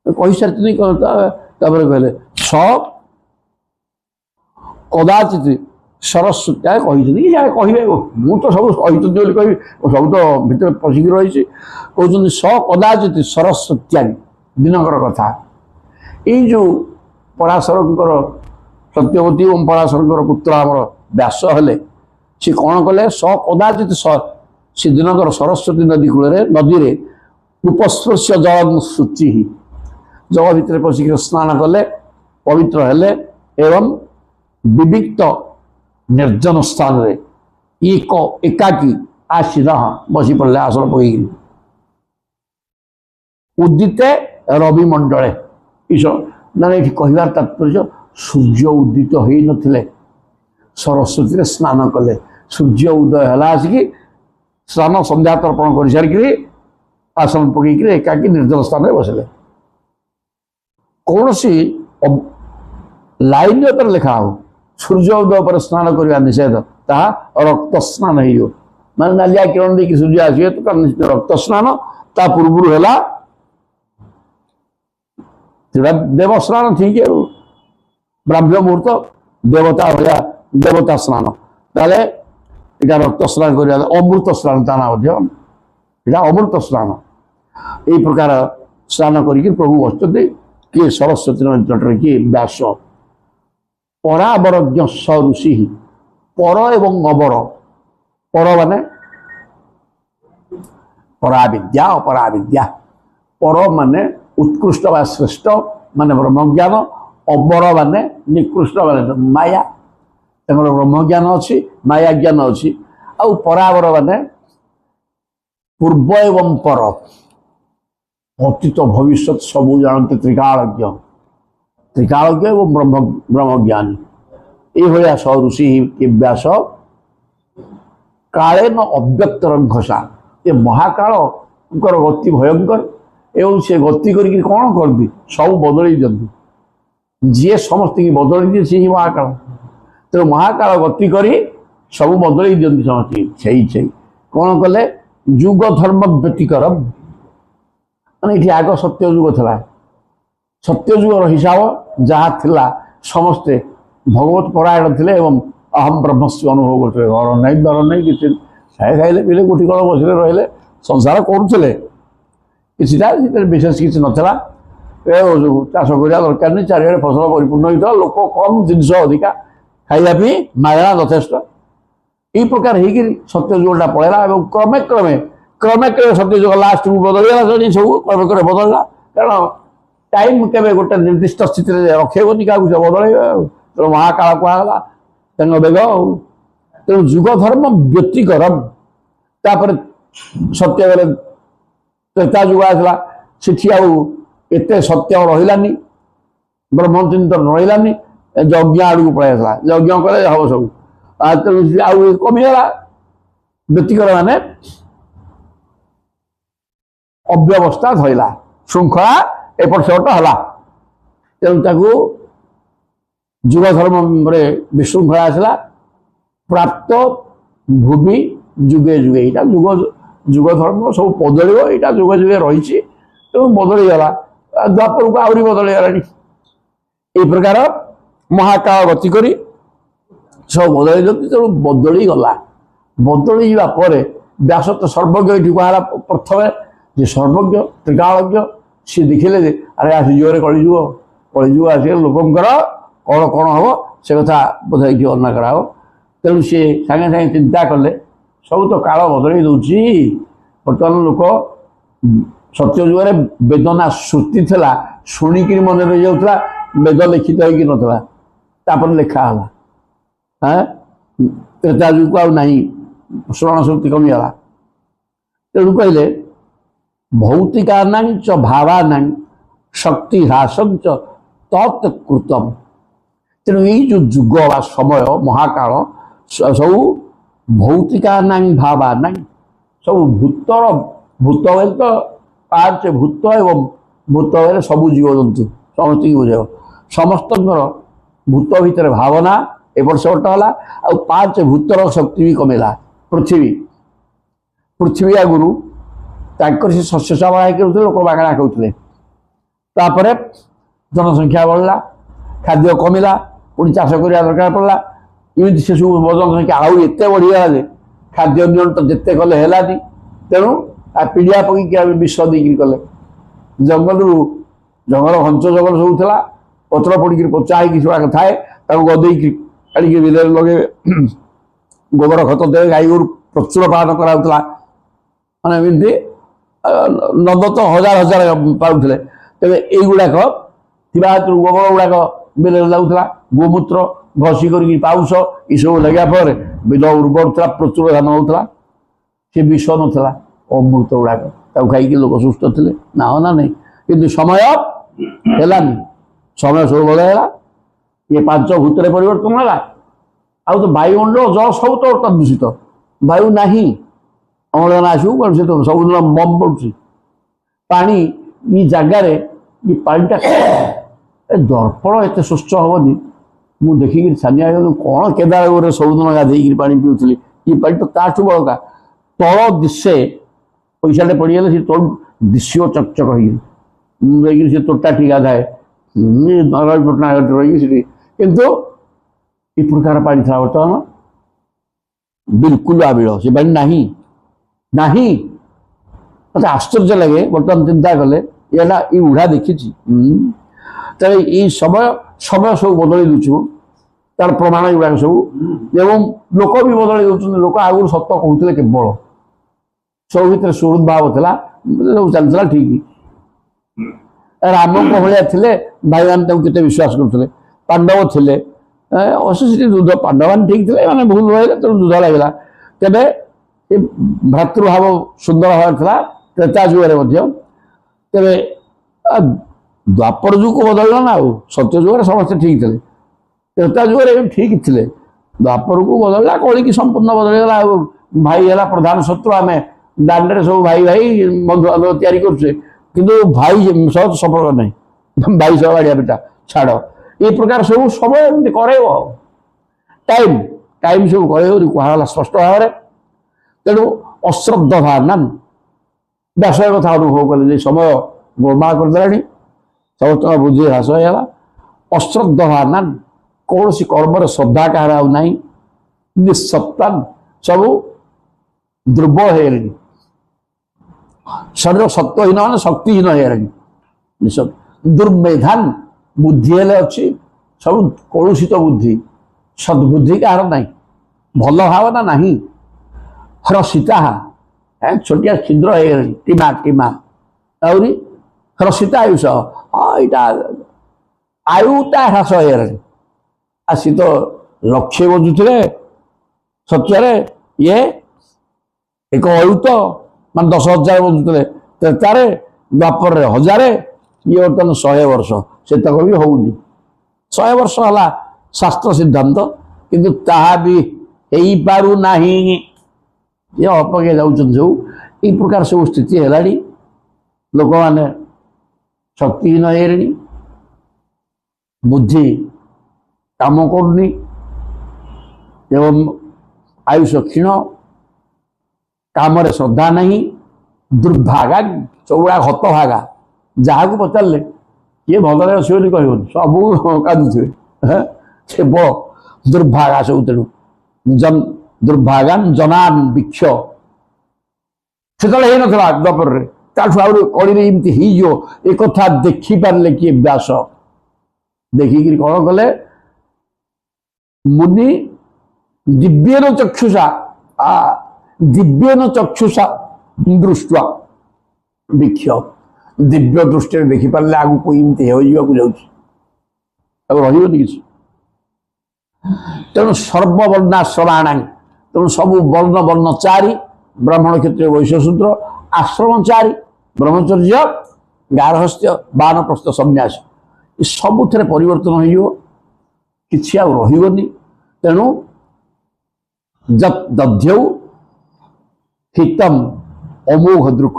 कही सारी कहले स कदाचित सरस्वती कही कहे मु तो सब कही कह सब तो भितर पशिक रही कहते स कदाचित सरस्वती दिनकर कथा ये जो पराशर सत्यवती और पराशर पुत्र आमर व्यास हेले सी कौन कले स कदाचित से दिनकर सरस्वती नदी कूल नदी में उपस्पर्श जल शुचि जल भितर पशिक स्नान कले पवित्र हेले एवं विविक्त निर्जन स्थान रे एकाकी आसीन बसी पड़े आसन पकई उदिते रविमंडले ना ये कहबार तात्पर्य सूर्य उदित हो नथिले सरस्वती स्नान कले सूर्य उदय है आसिक स्नान संध्या तर्पण कर सारी आसन पकईकि एकाकी निर्जन स्थान में बसले कौन सी लाइन पर लिखा हो सूर्य उदय पर स्नान करने निषेध ता रक्त स्नान हो माने नालिया किरण देखिए सूर्य आसवे तो निश्चित रक्त स्नान ता पूर्व है देव स्नान ठीक है ब्राह्म्य मुहूर्त देवता भया देवता स्नान ताले इटा रक्त स्नान कर अमृत स्नान ता ना इटा अमृत स्नान यही प्रकार स्नान करके प्रभु बसते किए सरस्वती नदी किए व्यास परावरज्ञ स ऋषि पर एवं अवर पर माने पराविद्या अपराविद्या पर माने उत्कृष्ट व श्रेष्ठ माने ब्रह्मज्ञान अवर माने निकृष्ट माने माया ब्रह्मज्ञान अच्छी माया ज्ञान अच्छी आउ परावर माने पूर्व एवं पर अतीत भविष्य सबू जानते त्रिकालज्ञ त्रिकालज्ञ एवं ब्रह्मज्ञानी ये स ऋषि के व्यास काले न अव्यक्तर घोषा ये महाकाल गति भयंकर एवं से गति करके कौन करती सब बदल दिखती जी समस्त की बदल दिए सी महाकाल तो महाकाल गति कर सब बदल दिखती समस्त से कौन कले युग धर्म व्यतिकर माने ये आग सत्य युग था सत्य युगर हिसाब जहाँ थिला समस्ते भगवत परायण थे एवं अहम ब्रह्मस्व अनुभव करते घर नहीं डर नहीं किसी खाए खाइले पीले गोटी कल बस रही संसार करुले किसीटा विशेष किसी नाला चाष करा दरकार नहीं चारिड़े फसल परिपूर्ण होता लोक कम जिनस अधिका खाइबा मागणा यथेष यही प्रकार हो सत्य युगटा पलैला क्रमे क्रमे क्रमे क्रमे सत्य युग लास्ट को बदलगला सब क्रमे क्रमे बदलला कारण टाइम के गोटे निर्दिष्ट स्थित रखेबनी क्या बदल तो महाकाल कहला बेग तेणु युग धर्म व्यतिकरम तापर सत्य बेले त्रेता युग आसला सेठी आत सत्य रही ब्रह्मचिंतन रही यज्ञ आड़ पलि आसला यज्ञ कले हम सब तेणु आउ कमिगला व्यतिकर माने अव्यवस्था धरला श्रृंखला एपट सेपट है तेणु युग धर्म विशृंखला आसला प्राप्त भूमि जुगे जुगे यहाँ युग युग धर्म सब बदल यहाँ जुगे जुगे रही तेणु बदलीगला द्वापर को आहरी बदलीगला ये प्रकार महाकाल गति कर सब बदल तेणु बदलीगला बदली जापर व्यास तो सर्वज्ञ ये कहला प्रथम जे सर्वज्ञ त्रिकालज्ञ सी देखिले अरे आसुरे कलिजुग आस लोकंर कौन कौन हम से कथा बोध ये वर्णना कराओ तेणु सी सागे सागे चिंता कले सब तो काल बदल दूची बर्तमान लोक सत्य युगे वेदना श्रुति थी शुणिक मन रही जाऊला वेद लिखित हो नापर लिखाला हाँ त्रेता युग को आई श्रवण श्रुति कमिगला तेणु कहले भौतिकानां च भावानां शक्ति ह्रासं च तत्कृतम तेणु ये जो युग वा समय महाकाल सब भौतिकानां भावानां सब भूतर भूत बोले तो पांच भूत एवं भूत बोले सब जीव जंतु समस्त बुझे समस्त भूत भितर भावना एपट सेपट है आ 5 भूतर शक्ति भी कमेला पृथ्वी पृथ्वी आगुरु तांकर से शस्य श्यामला होते लोक बागणा खाऊले तापर जनसंख्या बढ़ला खाद्य कमिला पुणी चाष करने दरकार पड़ा इमती से सब जनसंख्या आउ एत बढ़ीगला जे खाद्य नियंत्रण जिते कले है तेणु पीड़िया पकईकि विष देकी कले जंगल जंगल घंच जंगल सब था पत्र पड़ी पचा होगी थाए गदे आड़िकी बिल लगे गोबर खत दे गाई गोरु प्रचुर पालन कराला माने एमती नद तो हजार हजार पाऊले तेरे युवाक गोबर गुड़ाक बिल लगुला गोमूत्र घसी कर पाउस ये सब लगे फल बिल उर्वर था प्रचुर धान होता सी विष नाला अमृत गुड़ाक खाई लोक सुस्थ थे ना नहीं कि समय है समय सब बदला ये 5 भूत परिवर्तन है आउ तो वायुमंडल जल सब तो दूषित वायु ना अम्लजान आसू कौन से तो सब बम पड़ुची पानी ये जगार ये पानीटा दर्पण एत स्वच्छ हेनी मुझे देखिकी छानिया कौन केदार गोरे सबुदिन गाधे पा पीऊली ये पानी तो ताठू बड़का तल दिशे पैसा पड़गले सी तल दिशो चकचक हो सी तोटा टी गाधाए नरहरि पट्टनायक रही किंतु ये प्रकार पानी था बर्तमान बिल्कुल आबिल से पानी नहीं मत आश्चर्य लगे बर्तमान चिंता कले ये उड़ा देखी तेरे ये समय समय सब बदल दूँ तार प्रमाण गुड़ाक सब एवं लोक भी बदल दौरान लोक आगुरी सत कहते केवल सब भितर सुहृद भाव था सब चलता ठीक राम को भाया थे भाई मैंने केते विश्वास करते पांडव थे अशी दूध पांडव मैंने ठीक थे मैंने भूल रही तेणु दूध लगला तेरे भ्रातृभाव सुंदर भाव था त्रेता जुगे तेरे द्वापर जुग बदलला ना सत्य जुगे समस्ते ठीक थे त्रेता जुगे ठीक थे द्वापर को बदलला कली की संपूर्ण बदलगला भाई है प्रधान शत्रु आम दांडे सब भाई भाई बंधु बांधव तैयारी करुचे किंतु भाई सह सफल नहीं भाई सह बाड़िया पिटा छाड़ ये प्रकार सब समय करे टाइम टाइम सब करे कहला स्पष्ट भाव में तेणु अश्रद्ध भावना व्यासय कथा अनुभव कले समय गोलमाल करदे समस्त बुद्धि ह्रास होगा अश्रद्ध भावना कौन सी कर्म श्रद्धा कहार आना निस्सत्ता सब दुर्बल है शरीर सत्वहीन मैंने शक्तिहीन है दुर्मेधान बुद्धि अच्छी सब कलुषित बुद्धि सद्बुद्धि कहार ना भल भावना ना ह्रसिता छोटिया छिद्र है टीमा टीमा आहरी ह्रसिता आयुष हाँ यहाँ आयुटा ह्रास हो आसी तो लक्षे बजुले सत्य ये एक अयुत मान 10,000 बजुले त्रेतार द्वापर 1000 ये बर्तमान 100 वर्ष से तक भी होनी 100 वर्ष है शास्त्र सिद्धांत किंतु ताहा भी हो पारु नहीं ये अपगे जाऊँ सब ये प्रकार सब स्थिति है लोक मैंने शक्तिहीन है बुद्धि काम करनी एवं आयुष क्षीण काम श्रद्धा नहीं दुर्भागा चौड़ा हतभागा जहाँ को पचारे किए भलरे आसोनी कहन सब कादुवे से दुर्भागा सब तेणु जन दुर्भागान जनान वीक्ष से होता द्वापर कड़ी एमती हो एक देखिपारे किए व्यास देखिक कौन कले मुनि दिव्यन चक्षुषा दिव्यन चक्षुषा दृष्टि वीक्ष दिव्य दृष्टि देखिपारे आगू को एमती हो रही कि तेणु सर्ववर्णाश्रमाण तेणु सबू वर्ण वर्णचारी ब्राह्मण क्षत्रिय वैश्य शूद्र आश्रमचारी ब्रह्मचर्य गार्हस्थ्य बानप्रस्थ संन्यास सबुथ परिवर्तन हो कि रही तेणु दध्यौ हितम अमोघ दृक्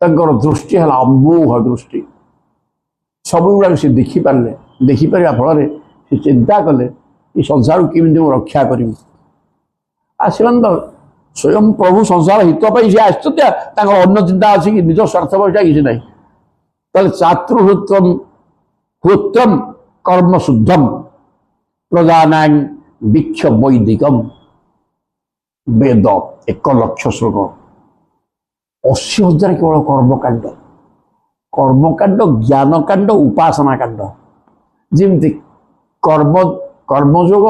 तर दृष्टि है अमोघ दृष्टि ସବୁଗୁଡ଼ାକ ସେ ଦେଖିପାରିଲେ। ଦେଖିପାରିବା ଫଳରେ ସେ ଚିନ୍ତା କଲେ ଏ ସଂସାରକୁ କେମିତି ମୁଁ ରକ୍ଷା କରିବି। ଆଉ ସେମାନେ ତ ସ୍ୱୟଂ ପ୍ରଭୁ ସଂସାର ହିତ ପାଇଁ ସେ ଆସିଛନ୍ତି, ତାଙ୍କର ଅନ୍ୟ ଚିନ୍ତା ଅଛି କି ନିଜ ସ୍ୱାର୍ଥ ପଇସା କିଛି ନାହିଁ। ତାହେଲେ ଚାତୁର୍ହୃତମ୍ ହୃତ୍ରମ୍ କର୍ମ ଶୁଦ୍ଧମ୍ ପ୍ରଜାନାଂ ବୀକ୍ଷ ବୈଦିକମ୍ ବେଦ 1,00,000 ଶ୍ଲୋକ 80,000 କେବଳ କର୍ମକାଣ୍ଡ। କର୍ମକାଣ୍ଡ, ଜ୍ଞାନକାଣ୍ଡ, ଉପାସନା କାଣ୍ଡ। ଯେମିତି କର୍ମଯୋଗ,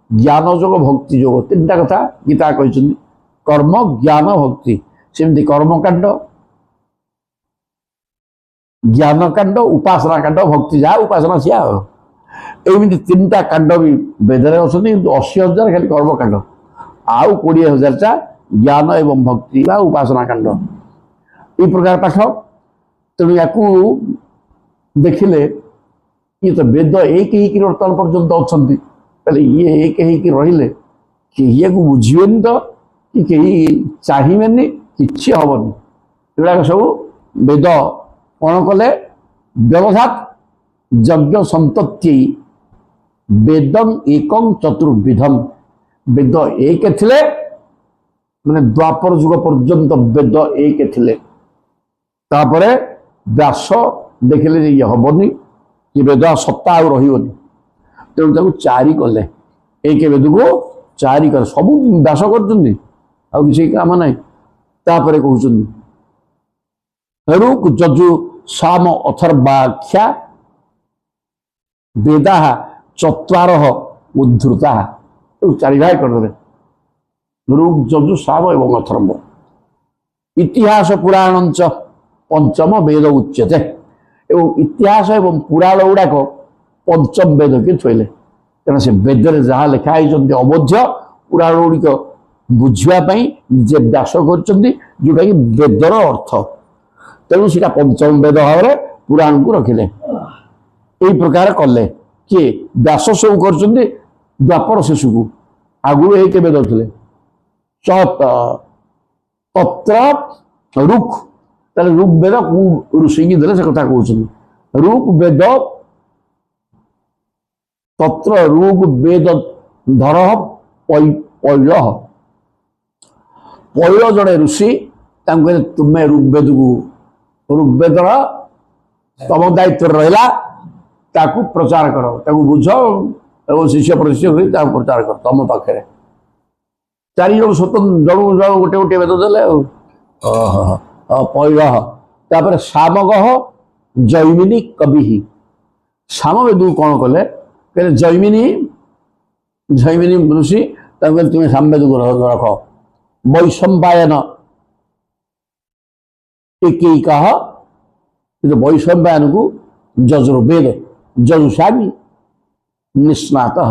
ଜ୍ଞାନ ଯୋଗ, ଭକ୍ତି ଯୋଗ, ତିନିଟା କଥା ଗୀତା କହିଛନ୍ତି। କର୍ମ, ଜ୍ଞାନ, ଭକ୍ତି। ସେମିତି କର୍ମକାଣ୍ଡ, ଜ୍ଞାନକାଣ୍ଡ, ଉପାସନା କାଣ୍ଡ, ଭକ୍ତି ଯାହା ଉପାସନା ସିଆ। ଏମିତି ତିନିଟା କାଣ୍ଡ ବି ବେଦରେ ଅଛନ୍ତି, କିନ୍ତୁ 80,000 ଖାଲି କର୍ମକାଣ୍ଡ, ଆଉ 20,000ଟା ଜ୍ଞାନ ଏବଂ ଭକ୍ତି ବା ଉପାସନା କାଣ୍ଡ। এই ପ୍ରକାର ପାଠ। ତେଣୁ ୟାକୁ ଦେଖିଲେ ଇଏ ତ ବେଦ ଏକ ହେଇକି ବର୍ତ୍ତମାନ ପର୍ଯ୍ୟନ୍ତ ଅଛନ୍ତି, ତାହେଲେ ଇଏ ଏକ ହେଇକି ରହିଲେ କେହି ୟାକୁ ବୁଝିବେନି ତ, କି କେହି ଚାହିଁବେନି, କିଛି ହବନି। ଏଗୁଡ଼ାକ ସବୁ ବେଦ କ'ଣ କଲେ? ବ୍ୟବଧାତ ଯଜ୍ଞ ସନ୍ତତ୍ତି ବେଦଂ ଏକଂ ଚତୁର୍ବିଧମ୍। ବେଦ ଏକ ଥିଲେ, ମାନେ ଦ୍ୱାପର ଯୁଗ ପର୍ଯ୍ୟନ୍ତ ବେଦ ଏକ ଥିଲେ। ତାପରେ ବ୍ୟାସ ଦେଖିଲେ ଯେ ଇଏ ହବନି, ଏ ବେଦ ସତ୍ତା ଆଉ ରହିବନି, ତେଣୁ ତାକୁ ଚାରି କଲେ। ଏକ ବେଦକୁ ଚାରି କଲେ। ସବୁ ବ୍ୟାସ କରୁଛନ୍ତି, ଆଉ କିଛି କାମ ନାହିଁ। ତାପରେ କହୁଛନ୍ତି ଋକ୍ ଯଜୁ ସାମ ଅଥର୍ବାଖ୍ୟା ବେଦା ଚତ୍ୱାରଃ ଉଦ୍ଧୃତା। ଚାରି ଭାଗ କରିଦେଲେ, ଋକ୍ ଯଜୁ ସାମ ଏବଂ ଅଥର୍ବ। ଇତିହାସ ପୁରାଣଞ୍ଚ ପଞ୍ଚମ ବେଦ ଉଚ୍ୟତେ। ଏବଂ ଇତିହାସ ଏବଂ ପୁରାଣ ଗୁଡ଼ାକ ପଞ୍ଚମ ବେଦ କି ଥୋଇଲେ। କାରଣ ସେ ବେଦରେ ଯାହା ଲେଖା ହେଇଛନ୍ତି ଅବୋଧ୍ୟ, ପୁରାଣ ଗୁଡ଼ିକ ବୁଝିବା ପାଇଁ ନିଜେ ବ୍ୟାସ କରିଛନ୍ତି, ଯେଉଁଟାକି ବେଦର ଅର୍ଥ। ତେଣୁ ସେଟା ପଞ୍ଚମ ବେଦ ଭାବରେ ପୁରାଣକୁ ରଖିଲେ। এই ପ୍ରକାର କଲେ। କିଏ? ବ୍ୟାସ ସବୁ କରିଛନ୍ତି ଦ୍ୱାପର ଶେଷକୁ, ଆଗରୁ ଏକ ବେଦ ଥିଲେ। ତତ୍ର ଋକ୍, ତାହେଲେ ଋକ୍ ବେଦ କୋଉ ଋଷିକି ଦେଲେ ସେ କଥା କହୁଛନ୍ତି। ଋକ୍ ବେଦ ତତ୍ର ଋକ୍ ବେଦ ଧର ପୈଳ। ପୈଳ ଜଣେ ଋଷି, ତାଙ୍କୁ କହିଲେ ତୁମେ ଋଗ୍ବେଦକୁ, ଋଗ୍ବେଦର ତମ ଦାୟିତ୍ୱରେ ରହିଲା, ତାକୁ ପ୍ରଚାର କର, ତାକୁ ବୁଝ ଏବଂ ଶିଷ୍ୟ ପ୍ରତିଷ୍ଠ କରି ତାକୁ ପ୍ରଚାର କର ତମ ପାଖରେ। ଚାରି ଜଣ ସ୍ୱତନ୍ତ୍ର, ଜଣକୁ ଜଣ ଗୋଟେ ଗୋଟେ ବେଦ ଦେଲେ ଆଉ ପୈଳ। ତାପରେ ସାମଗଃ ଜୈମିନୀ କବିଃ। ସାମ ବେଦକୁ କ'ଣ କଲେ? କହିଲେ ଜୈମିନୀ ଋଷି, ତାକୁ କହିଲେ ତୁମେ ସାମବେଦକୁ ରଖ। ବୈଶମ୍ପାୟନ ଏକୈକଃ, କିନ୍ତୁ ବୈଶମ୍ପାୟନକୁ ଯଜୁର୍ବେଦ ଯଜୁଷାମି ନିଷ୍ଣାତଃ।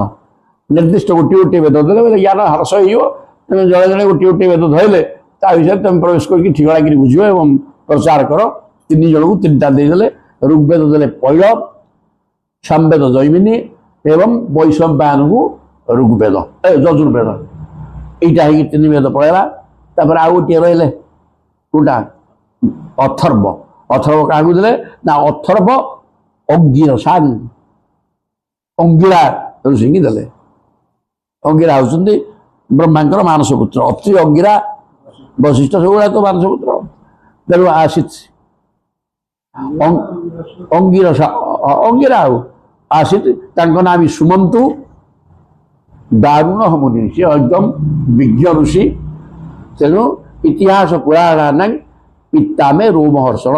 ନିର୍ଦ୍ଦିଷ୍ଟ ଗୋଟିଏ ଗୋଟିଏ ବେଦ ଦେଲେ, ବୋଲେ ଜ୍ଞାନ ହ୍ରାସ ହେଇଯିବ। ତେଣୁ ଜଣେ ଜଣେ ଗୋଟିଏ ଗୋଟିଏ ବେଦ ଧରିଲେ ତା ବିଷୟରେ ତୁମେ ପ୍ରବେଶ କରିକି ଠିକଣାକିରି ବୁଝିବ ଏବଂ ପ୍ରଚାର କର। ତିନି ଜଣଙ୍କୁ ତିନିଟା ଦେଇଦେଲେ। ଋଗ୍ବେଦ ଦେଲେ ପୈଳ, ସାମବେଦ ଜୈମିନୀ ଏବଂ ବୈଶମ୍ପାୟନକୁ ଋଗ୍ବେଦ ଯଜୁର୍ବେଦ। এইটা ହେଇକି ତିନି ବେଦ ପଳେଇଲା। ତାପରେ ଆଉ ଗୋଟିଏ ରହିଲେ କୋଉଟା? ଅଥର୍ବ। ଅଥର୍ବ କାହାକୁ ଦେଲେ? ନା ଅଥର୍ବ ଅଙ୍ଗିରସାନ୍, ଅଙ୍ଗିରା ଋଷିକି ଦେଲେ। ଅଙ୍ଗିରା ହେଉଛନ୍ତି ବ୍ରହ୍ମାଙ୍କର ମାନସ ପୁତ୍ର। ଅତ୍ରି, ଅଙ୍ଗିରା, ବଶିଷ୍ଠ ସବୁଗୁଡ଼ା ତ ମାନସ ପୁତ୍ର। ତେଣୁ ଆସିଛି ଅଙ୍ଗିରସା, ଅଙ୍ଗିରା ଆଉ ଆସିଛି। ତାଙ୍କ ନାଁ ବି ସୁମନ୍ତୁ ଦାରୁଣ ମୁନି। ସେ ଏକଦମ ବିଜ୍ଞ ଋଷି। ତେଣୁ ଇତିହାସ ପୁରାଣାନାଂ ପିତାମେ ରୋମହର୍ଷଣ।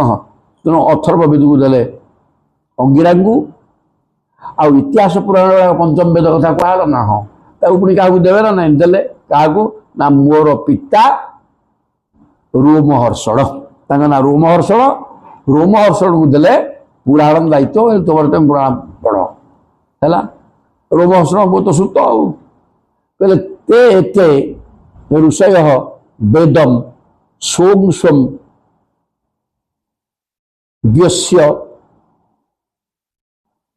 ତେଣୁ ଅଥର୍ବ ବେଦକୁ ଦେଲେ ଅଙ୍ଗିରାଙ୍କୁ, ଆଉ ଇତିହାସ ପୁରାଣ ପଞ୍ଚମ ବେଦ କଥା କୁହାଗଲା ନା? ହଁ, ତାକୁ ପୁଣି କାହାକୁ ଦେବେ ନା ନାହିଁ? ଦେଲେ। କାହାକୁ? ନା ମୋର ପିତା ରୋମହର୍ଷଣ, ତାଙ୍କ ନାଁ ରୋମହର୍ଷଣ। ରୋମହର୍ଷଣକୁ ଦେଲେ ପୁରାଣ ଦାୟିତ୍ୱ, ତମର ତମେ ପୁରାଣ ପଢ଼ ହେଲା। ରୋମହର୍ଷଣ ବହୁତ ସୂତ। ଆଉ କହିଲେ ତେ ଏତେ ଋଷୟ ବେଦମ୍ ସୋଂ ସ୍ୱମ୍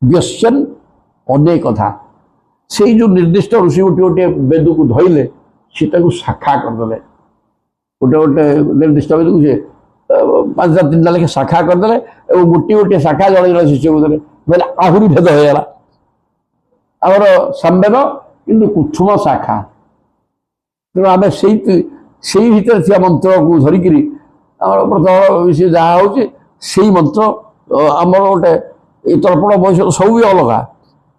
ବ୍ୟସ୍ୟନ୍ ଅନେକ କଥା। ସେଇ ଯୋଉ ନିର୍ଦ୍ଦିଷ୍ଟ ଋଷି ଗୋଟିଏ ଗୋଟିଏ ବେଦକୁ ଧଇଲେ, ସେଟାକୁ ଶାଖା କରିଦେଲେ। ଗୋଟେ ଗୋଟେ ନିର୍ଦ୍ଦିଷ୍ଟ ବେଦକୁ ସେ ପାଞ୍ଚଟା ତିନିଟା ଲେଖେ ଶାଖା କରିଦେଲେ ଏବଂ ଗୋଟିଏ ଗୋଟିଏ ଶାଖା ଜଣେ ଜଣେ ଶିଷ୍ୟ ଭିତରେ ବୋଇଲେ ଆହୁରି ଭେଦ ହେଇଗଲା। ଆମର ସାମବେଦ କିନ୍ତୁ କୁସୁମ ଶାଖା, ତେଣୁ ଆମେ ସେଇ ଭିତରେ ଥିବା ମନ୍ତ୍ରକୁ ଧରିକିରି ଆମର ପ୍ରଥମ ସେ ଯାହା ହଉଛି ସେଇ ମନ୍ତ୍ର ଆମର ଗୋଟେ ଏଇ ତର୍ପଣ ବୟସ ସବୁ ବି ଅଲଗା,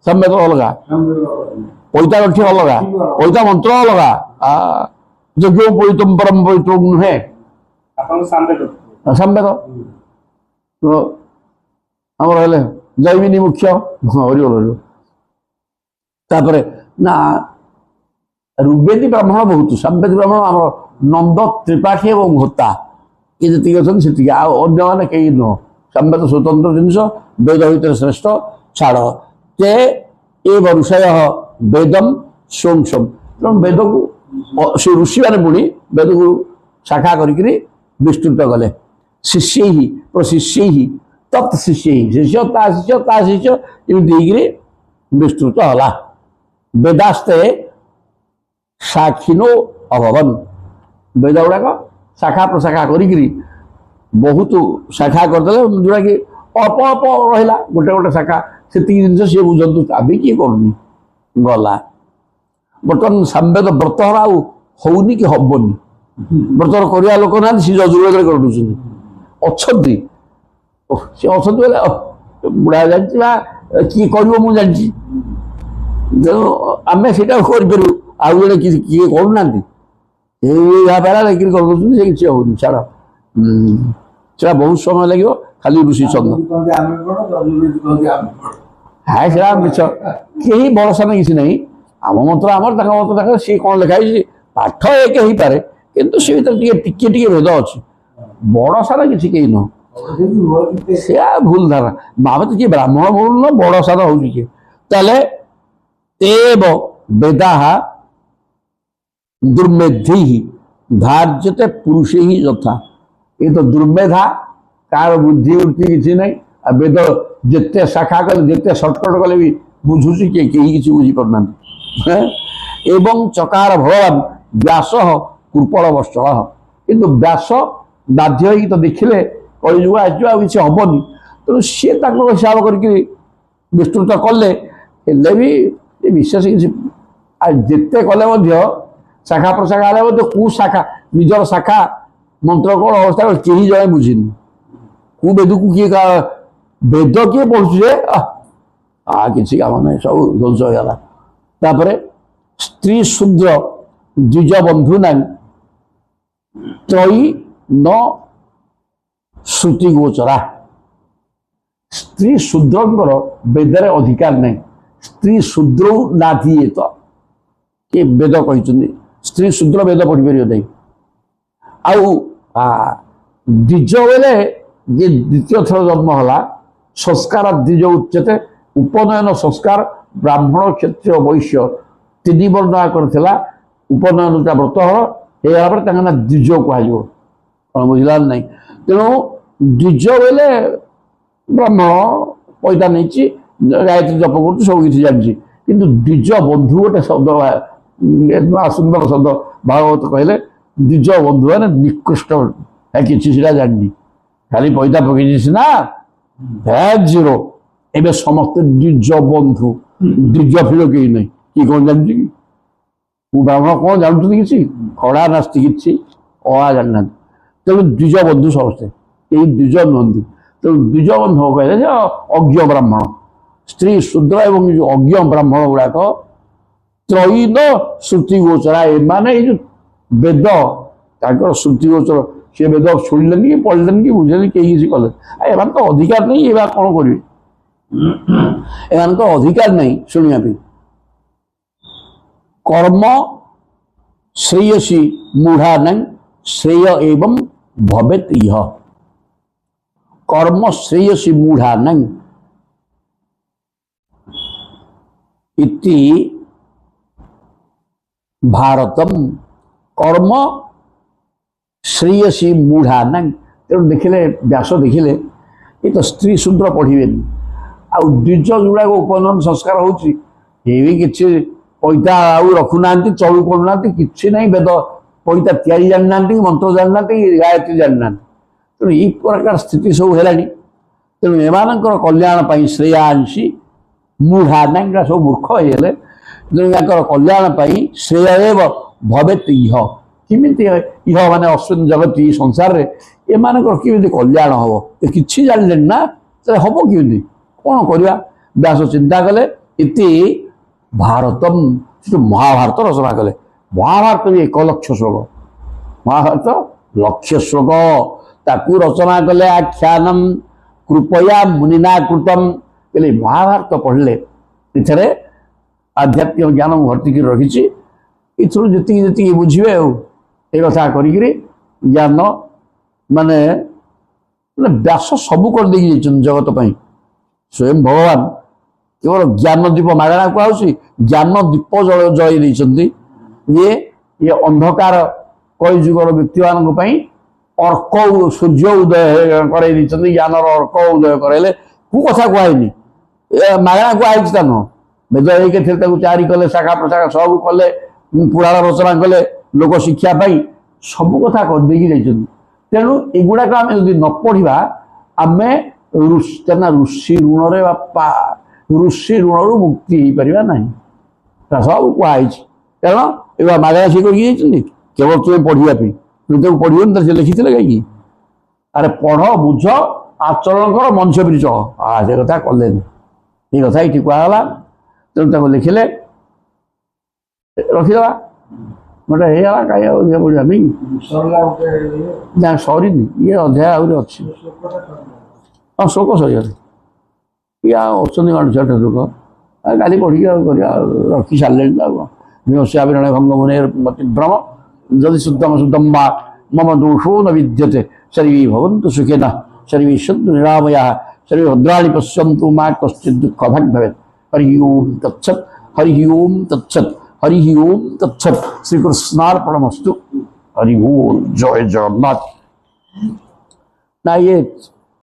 ସାମବେଦ ଅଲଗା, ପଇତା ଗଠି ଅଲଗା, ପଇତା ମନ୍ତ୍ର ଅଲଗା, ଯଜ୍ଞ ପଇତମ ପରମ ପଇତ ନୁହେଁ ସାମବେଦ। ଆମର ହେଲେ ଜୈମିନୀ ମୁଖ୍ୟ ହରିବଲ। ତାପରେ ନା ଋଗ୍ବେଦୀ ବ୍ରାହ୍ମଣ ବହୁତ, ସାମବେଦୀ ବ୍ରାହ୍ମଣ ଆମର ନନ୍ଦ ତ୍ରିପାଠୀ ଏବଂ ହୋତା ଏ ଯେତିକି ଅଛନ୍ତି ସେତିକି, ଆଉ ଅନ୍ୟମାନେ କେହି ନୁହଁ। ସାମବେଦ ସ୍ୱତନ୍ତ୍ର ଜିନିଷ, ବେଦ ଭିତରେ ଶ୍ରେଷ୍ଠ। ଛାଡ଼ ତେ ଏବ ଋଷୟ ବେଦମ ସୋଂସମ, ତେଣୁ ବେଦକୁ ସେ ଋଷିମାନେ ପୁଣି ବେଦକୁ ଶାଖା କରିକିରି ବିସ୍ତୃତ କଲେ। ଶିଷ୍ୟୈ ପ୍ରଶିଷ୍ୟୈ ତତ୍ ଶିଷ୍ୟୈ, ଶିଷ୍ୟ ତା ଶିଷ୍ୟ ଏମିତି ହେଇକିରି ବିସ୍ତୃତ ହେଲା। ବେଦାସ୍ତେ ଶାଖିନୋ ଅଭବନ୍, ବେଦ ଗୁଡ଼ାକ ଶାଖା ପ୍ରଶାଖା କରିକିରି ବହୁତ ଶାଖା କରିଦେଲେ, ଯୋଉଟାକି ଅଳ୍ପ ଅଳ୍ପ ରହିଲା ଗୋଟେ ଗୋଟେ ଶାଖା, ସେତିକି ଜିନିଷ ସିଏ ବୁଝନ୍ତୁ, ଆମେ କିଏ କରୁନି ଗଲା। ବର୍ତ୍ତମାନ ସାମବେଦ ବ୍ରତହର ଆଉ ହଉନି କି ହବନି, ବ୍ରତହର କରିବା ଲୋକ ନାହାନ୍ତି, ସେ ଯଜୁର୍ବେଦରେ କରିଦେଉଛନ୍ତି। ଅଛନ୍ତି ସେ ଅଛନ୍ତି ବୋଲେ ବୁଢ଼ା ଜାଣିଛି ବା କିଏ କରିବ ମୁଁ ଜାଣିଛି, ତେଣୁ ଆମେ ସେଇଟା କରିପାରିବୁ, ଆଉ ଜଣେ କିଏ କରୁନାହାନ୍ତି, ଏହା ବେଳା ଲାଗିକି କରିଦେଉଛନ୍ତି, ସେ କିଛି ହଉନି। ଛାଡ଼ ସେଟା ବହୁତ ସମୟ ଲାଗିବ, ଖାଲି ଋଷି ଛନ୍ଦ। ହଁ ସେଟା ମିଛ, କେହି ଭରସା କିଛି ନାହିଁ। ଆମ ମନ୍ତ୍ର ଆମର, ତାଙ୍କ ମନ୍ତ୍ର ତାଙ୍କର, ସିଏ କ'ଣ ଲେଖା ହେଇଛି ପାଠ ଏକ ହେଇପାରେ, କିନ୍ତୁ ସେ ଭିତରେ ଟିକେ ଟିକେ ଭେଦ ଅଛି, ବଡ଼ ସାରା କିଛି କେହି ନୁହଁ। ସେଆ ଭୁଲ ଧାରଣା, ଆମେ ତ କିଏ ବ୍ରାହ୍ମଣ ମୂଳ ନୁହଁ, ବଡ଼ ସାରା ହଉଛି କିଏ। ତାହେଲେ ଏବ ବେଦାହା ଦୁର୍ମେଧି ଧାର୍ଯ୍ୟତେ ପୁରୁଷ ହିଁ ଯଥା, ଏ ତ ଦୁର୍ମେଧା, କାହାର ବୁଦ୍ଧି ବୃତ୍ତି କିଛି ନାହିଁ। ଆଉ ବେଦ ଯେତେ ଶାଖା କଲେ, ଯେତେ ସର୍ଟକଟ କଲେ ବି ବୁଝୁଛି କିଏ, କେହି କିଛି ବୁଝିପାରୁନାହାନ୍ତି। ଏବଂ ଚକାର ଭଗବାନ ବ୍ୟାସ କୃପଳ ବତ୍ସଳ, କିନ୍ତୁ ବ୍ୟାସ ବାଧ୍ୟ ହେଇକି ତ ଦେଖିଲେ କଳିଯୁଗ ଆସିଯିବ, ଆଉ କିଛି ହବନି, ତେଣୁ ସିଏ ତାଙ୍କର ହିସାବ କରିକି ବିସ୍ତୃତ କଲେ, ହେଲେ ବି ବିଶେଷ କିଛି। ଆଉ ଯେତେ କଲେ ମଧ୍ୟ ଶାଖା ପ୍ରଶାଖା ହେଲେ ମଧ୍ୟ କେଉଁ ଶାଖା ନିଜର ଶାଖା ମନ୍ତ୍ର କ'ଣ ଅବସ୍ଥା କେହି ଜଣେ ବୁଝିନି। କେଉଁ ବେଦକୁ କିଏ ବେଦ କିଏ ପଢୁଛି ଯେ କିଛି କାମ ନାହିଁ, ସବୁ ଧ୍ୱଂସ ହେଇଗଲା। ତାପରେ ସ୍ତ୍ରୀ ଶୂଦ୍ର ଦ୍ୱିଜ ବନ୍ଧୁ ନାହିଁ ତ୍ରୟୀ ନ ଶ୍ରୁତି ଗୋଚରା, ସ୍ତ୍ରୀ ଶୂଦ୍ରଙ୍କର ବେଦରେ ଅଧିକାର ନାହିଁ। ସ୍ତ୍ରୀ ଶୂଦ୍ର ନାଥିଏ ତ କିଏ ବେଦ କହିଛନ୍ତି, ସ୍ତ୍ରୀ ଶୂଦ୍ର ବେଦ ପଢ଼ିପାରିବ ନାହିଁ। ଆଉ ଦ୍ୱିଜ ବେଲେ ଯେ ଦ୍ୱିତୀୟ ଥର ଜନ୍ମ ହେଲା, ସଂସ୍କାର ଦ୍ୱିଜ ଉଚ୍ଚତେ, ଉପନୟନ ସଂସ୍କାର ବ୍ରାହ୍ମଣ କ୍ଷତ୍ରିୟ ବୈଶ୍ୟ ତିନି ବର୍ଣ୍ଣ କରିଥିଲା, ଉପନୟନଟା ବ୍ରତହର ହେଇଗଲା ପରେ ତାଙ୍କ ନାଁ ଦ୍ୱିଜ କୁହାଯିବ, କ'ଣ ବୁଝିଲା ନାହିଁ। ତେଣୁ ଦ୍ୱିଜ ବେଲେ ବ୍ରାହ୍ମଣ ପଇତା ନେଇଛି, ଗାୟତ୍ରୀ ଜପ କରୁଛି, ସବୁ କିଛି ଜାଣିଛି, କିନ୍ତୁ ଦ୍ୱିଜ ବନ୍ଧୁ ଗୋଟେ ଶବ୍ଦ, ସୁନ୍ଦର ଶବ୍ଦ ଭାଗବତ କହିଲେ, ଦ୍ୱିଜ ବନ୍ଧୁ ମାନେ ନିକୃଷ୍ଟ, କିଛି ସେଟା ଜାଣିନି, ଖାଲି ପଇତା ପକେଇଛି ସିନା, ଜିରୋ। ଏବେ ସମସ୍ତେ ଦ୍ୱିଜ ବନ୍ଧୁ, ଦ୍ୱିଜ ଫିଳ କେହି ନାହିଁ, କିଏ କ'ଣ ଜାଣିଛି କି? ମୁଁ ବ୍ରାହ୍ମଣ କ'ଣ ଜାଣୁଛନ୍ତି କିଛି? ଖଡ଼ା ନାସ୍ତି କିଛି ଜାଣିନାହାନ୍ତି, ତେଣୁ ଦ୍ୱିଜ ବନ୍ଧୁ ସମସ୍ତେ, କେହି ଦ୍ୱିଜ ନୁହନ୍ତି। ତେଣୁ ଦ୍ୱିଜ ବନ୍ଧୁ କହିଲେ ଯେ ଅଜ୍ଞ ବ୍ରାହ୍ମଣ, ସ୍ତ୍ରୀ ଶୂଦ୍ର ଏବଂ ଯୋଉ ଅଜ୍ଞ ବ୍ରାହ୍ମଣ ଗୁଡ଼ାକ ତ୍ରୟୀନ ଶ୍ରୁତି ଗୋଚରା, ଏମାନେ ଏଇ ଯୋଉ ବେଦ ତାଙ୍କର ଶ୍ରୁତି ଗୋଚର, ସେ ବେଦ ଶୁଣିଲେନି କି ପଢ଼ିଲେନି କି ବୁଝିଲେନି, କେହି କିଛି କଲେ। ଏମାନେ ତ ଅଧିକାର ନାହିଁ, ଏ କ'ଣ କରିବେ? ଏମାନଙ୍କ ଅଧିକାର ନାହିଁ ଶୁଣିବା ପାଇଁ। କର୍ମ ଶ୍ରେୟସୀ ମୂଢ଼ା ନାହିଁ ଶ୍ରେୟ ଏବଂ ଭବେତ୍ ଇହ, କର୍ମ ଶ୍ରେୟସୀ ମୂଢ଼ା ନାହିଁ ଇତି ଭାରତମ୍, କର୍ମ ଶ୍ରେୟସୀ ମୂଢ଼ା ନାହିଁ। ତେଣୁ ଦେଖିଲେ ବ୍ୟାସ ଦେଖିଲେ ଏ ତ ସ୍ତ୍ରୀ ଶୂଦ୍ର ପଢ଼ିବେନି, ଆଉ ଦ୍ୱିଜ ଯୋଉଗୁଡ଼ାକ ଉପନୟନ ସଂସ୍କାର ହେଉଛି, ଏ ବି କିଛି ପଇତା ଆଉ ରଖୁନାହାନ୍ତି, ଚଳୁ କରୁନାହାନ୍ତି, କିଛି ନାହିଁ, ବେଦ ପଇତା ତିଆରି ଜାଣିନାହାନ୍ତି, ମନ୍ତ୍ର ଜାଣିନାହାନ୍ତି, ଗାୟତ୍ରୀ ଜାଣିନାହାନ୍ତି। ତେଣୁ ଏଇ ପ୍ରକାର ସ୍ଥିତି ସବୁ ହେଲାଣି। ତେଣୁ ଏମାନଙ୍କର କଲ୍ୟାଣ ପାଇଁ ଶ୍ରେୟାଂଶୀ ମୂଢ଼ା ନାଇଁଟା ସବୁ ମୂର୍ଖ ହେଇଗଲେ। ତେଣୁ ୟାଙ୍କର କଲ୍ୟାଣ ପାଇଁ ଶ୍ରେୟ ଭବେତ୍ ଇହ, କେମିତି ଇହ ମାନେ ଅଶ୍ୱିନ ଜଗତି ସଂସାରରେ ଏମାନଙ୍କର କେମିତି କଲ୍ୟାଣ ହବ ଏ କିଛି ଜାଣିଲେନି ନା, ତାହେଲେ ହବ କେମିତି, କ'ଣ କରିବା? ବ୍ୟାସ ଚିନ୍ତା କଲେ ଇତି ଭାରତମ, ସେଠୁ ମହାଭାରତ ରଚନା କଲେ। ମହାଭାରତ ବି 1 ଲକ୍ଷ ଶ୍ଲୋକ, ମହାଭାରତ ଲକ୍ଷ ଶ୍ଲୋକ ତାକୁ ରଚନା କଲେ। ଆଖ୍ୟାନମ କୃପୟା ମୁନିନା କୃତମ, କହିଲେ ମହାଭାରତ ପଢ଼ିଲେ ଏଥିରେ ଆଧ୍ୟାତ୍ମିକ ଜ୍ଞାନ ମୁଁ ଭର୍ତ୍ତିକି ରଖିଛି, ଏଥିରୁ ଯେତିକି ଯେତିକି ବୁଝିବେ ଆଉ ଏ କଥା କରିକିରି ଜ୍ଞାନ ମାନେ ବ୍ୟାସ ସବୁ କରିଦେଇକି ଯାଇଛନ୍ତି ଜଗତ ପାଇଁ। ସ୍ୱୟଂ ଭଗବାନ କେବଳ ଜ୍ଞାନ ଦୀପ ମାଗଣା କୁହାଉଛି, ଜ୍ଞାନ ଦୀପ ଜଳାଇ ଦେଇଛନ୍ତି। ଇଏ ଅନ୍ଧକାର କଳିଯୁଗର ବ୍ୟକ୍ତିମାନଙ୍କ ପାଇଁ ଅର୍କ ସୂର୍ଯ୍ୟ ଉଦୟ କରାଇ ଦେଇଛନ୍ତି, ଜ୍ଞାନର ଅର୍କ ଉଦୟ କରାଇଲେ। କୋଉ କଥା କୁହାହେଇନି, ମାଗଣା କୁହାହେଇଛି ତା ନୁହଁ। ବେଦ ହେଇକି ଥିଲେ ତାକୁ ଚାରି କଲେ, ଶାଖା ପ୍ରଶାଖା ସବୁ କଲେ, ପୁରାଣ ରଚନା କଲେ ଲୋକ ଶିକ୍ଷା ପାଇଁ, ସବୁ କଥା କରିଦେଇକି ଯାଇଛନ୍ତି। ତେଣୁ ଏଗୁଡ଼ାକ ଆମେ ଯଦି ନ ପଢ଼ିବା ଆମେ ଋଷି ଋଣରେ ବାପା ଋଷି ଋଣରୁ ମୁକ୍ତି ହେଇପାରିବା ନାହିଁ। ତା ସବୁ କୁହାହେଇଛି, କାରଣ ଏଗୁଡ଼ା ମାଗଣା ସିଏ କରିକି ଯାଇଛନ୍ତି କେବଳ ତୁମେ ପଢ଼ିବା ପାଇଁ। ତୁମେ ତାକୁ ପଢ଼ିବନି ତାହେଲେ ସେ ଲେଖିଥିଲେ କାହିଁକି? ଆରେ ପଢ଼, ବୁଝ, ଆଚରଣ କର, ମଣିଷ ପରି ଚଳ। ସେ କଥା କଲେନି, ଏ କଥା ଏଇଠି କୁହାଗଲା। ତେଣୁ ତାକୁ ଲେଖିଲେ, ରଖିଦେବା ଗୋଟେ ହେଇଗଲା। କାହିଁ ଆଉ ଅଧିକା ପଢ଼ିବା ନାଇଁ, ନା ସରିନି, ଇଏ ଅଧ୍ୟାୟ ଆହୁରି ଅଛି। ହଁ ଶ୍ଲୋକ ସରିଗଲେ, ଇଏ ଆଉ ଅଛନ୍ତି କ'ଣ ଛୋଟ ଲୋକ, କାଲି ପଢ଼ିକି ଆଉ କରିବା, ରଖି ସାରିଲେଣି ତ ଆଉ କ'ଣ। ବିମର୍ଶ୍ୟାବିରଣ ଭଙ୍ଗ ମୁନେ ମତିଭ୍ରମ ଯଦି ଶୁଦ୍ଧମ ଶୁଦ୍ଧମ ବା ମମ ଦୋଷୋ ନ ବିଦ୍ୟତେ ସର୍ବେ ଭବନ୍ତୁ ସୁଖେନ ସର୍ବେ ସନ୍ତୁ ନିରାମୟାଃ ସର୍ବେ ଭଦ୍ରାଣି ପଶ୍ୟନ୍ତୁ ମା କଶ୍ଚିତ୍ ଦୁଃଖ ଭାଗ୍ ଭବେତ୍। ହରି ଓಂ ତତ୍ସତ୍, ହରି ଓಂ ତତ୍ସତ୍, হরি ওম তৎসৎ। শ্রীকৃষ্ণার্পণমস্তু। হরি ওম, জয় জগন্নাথ। না, ইয়ে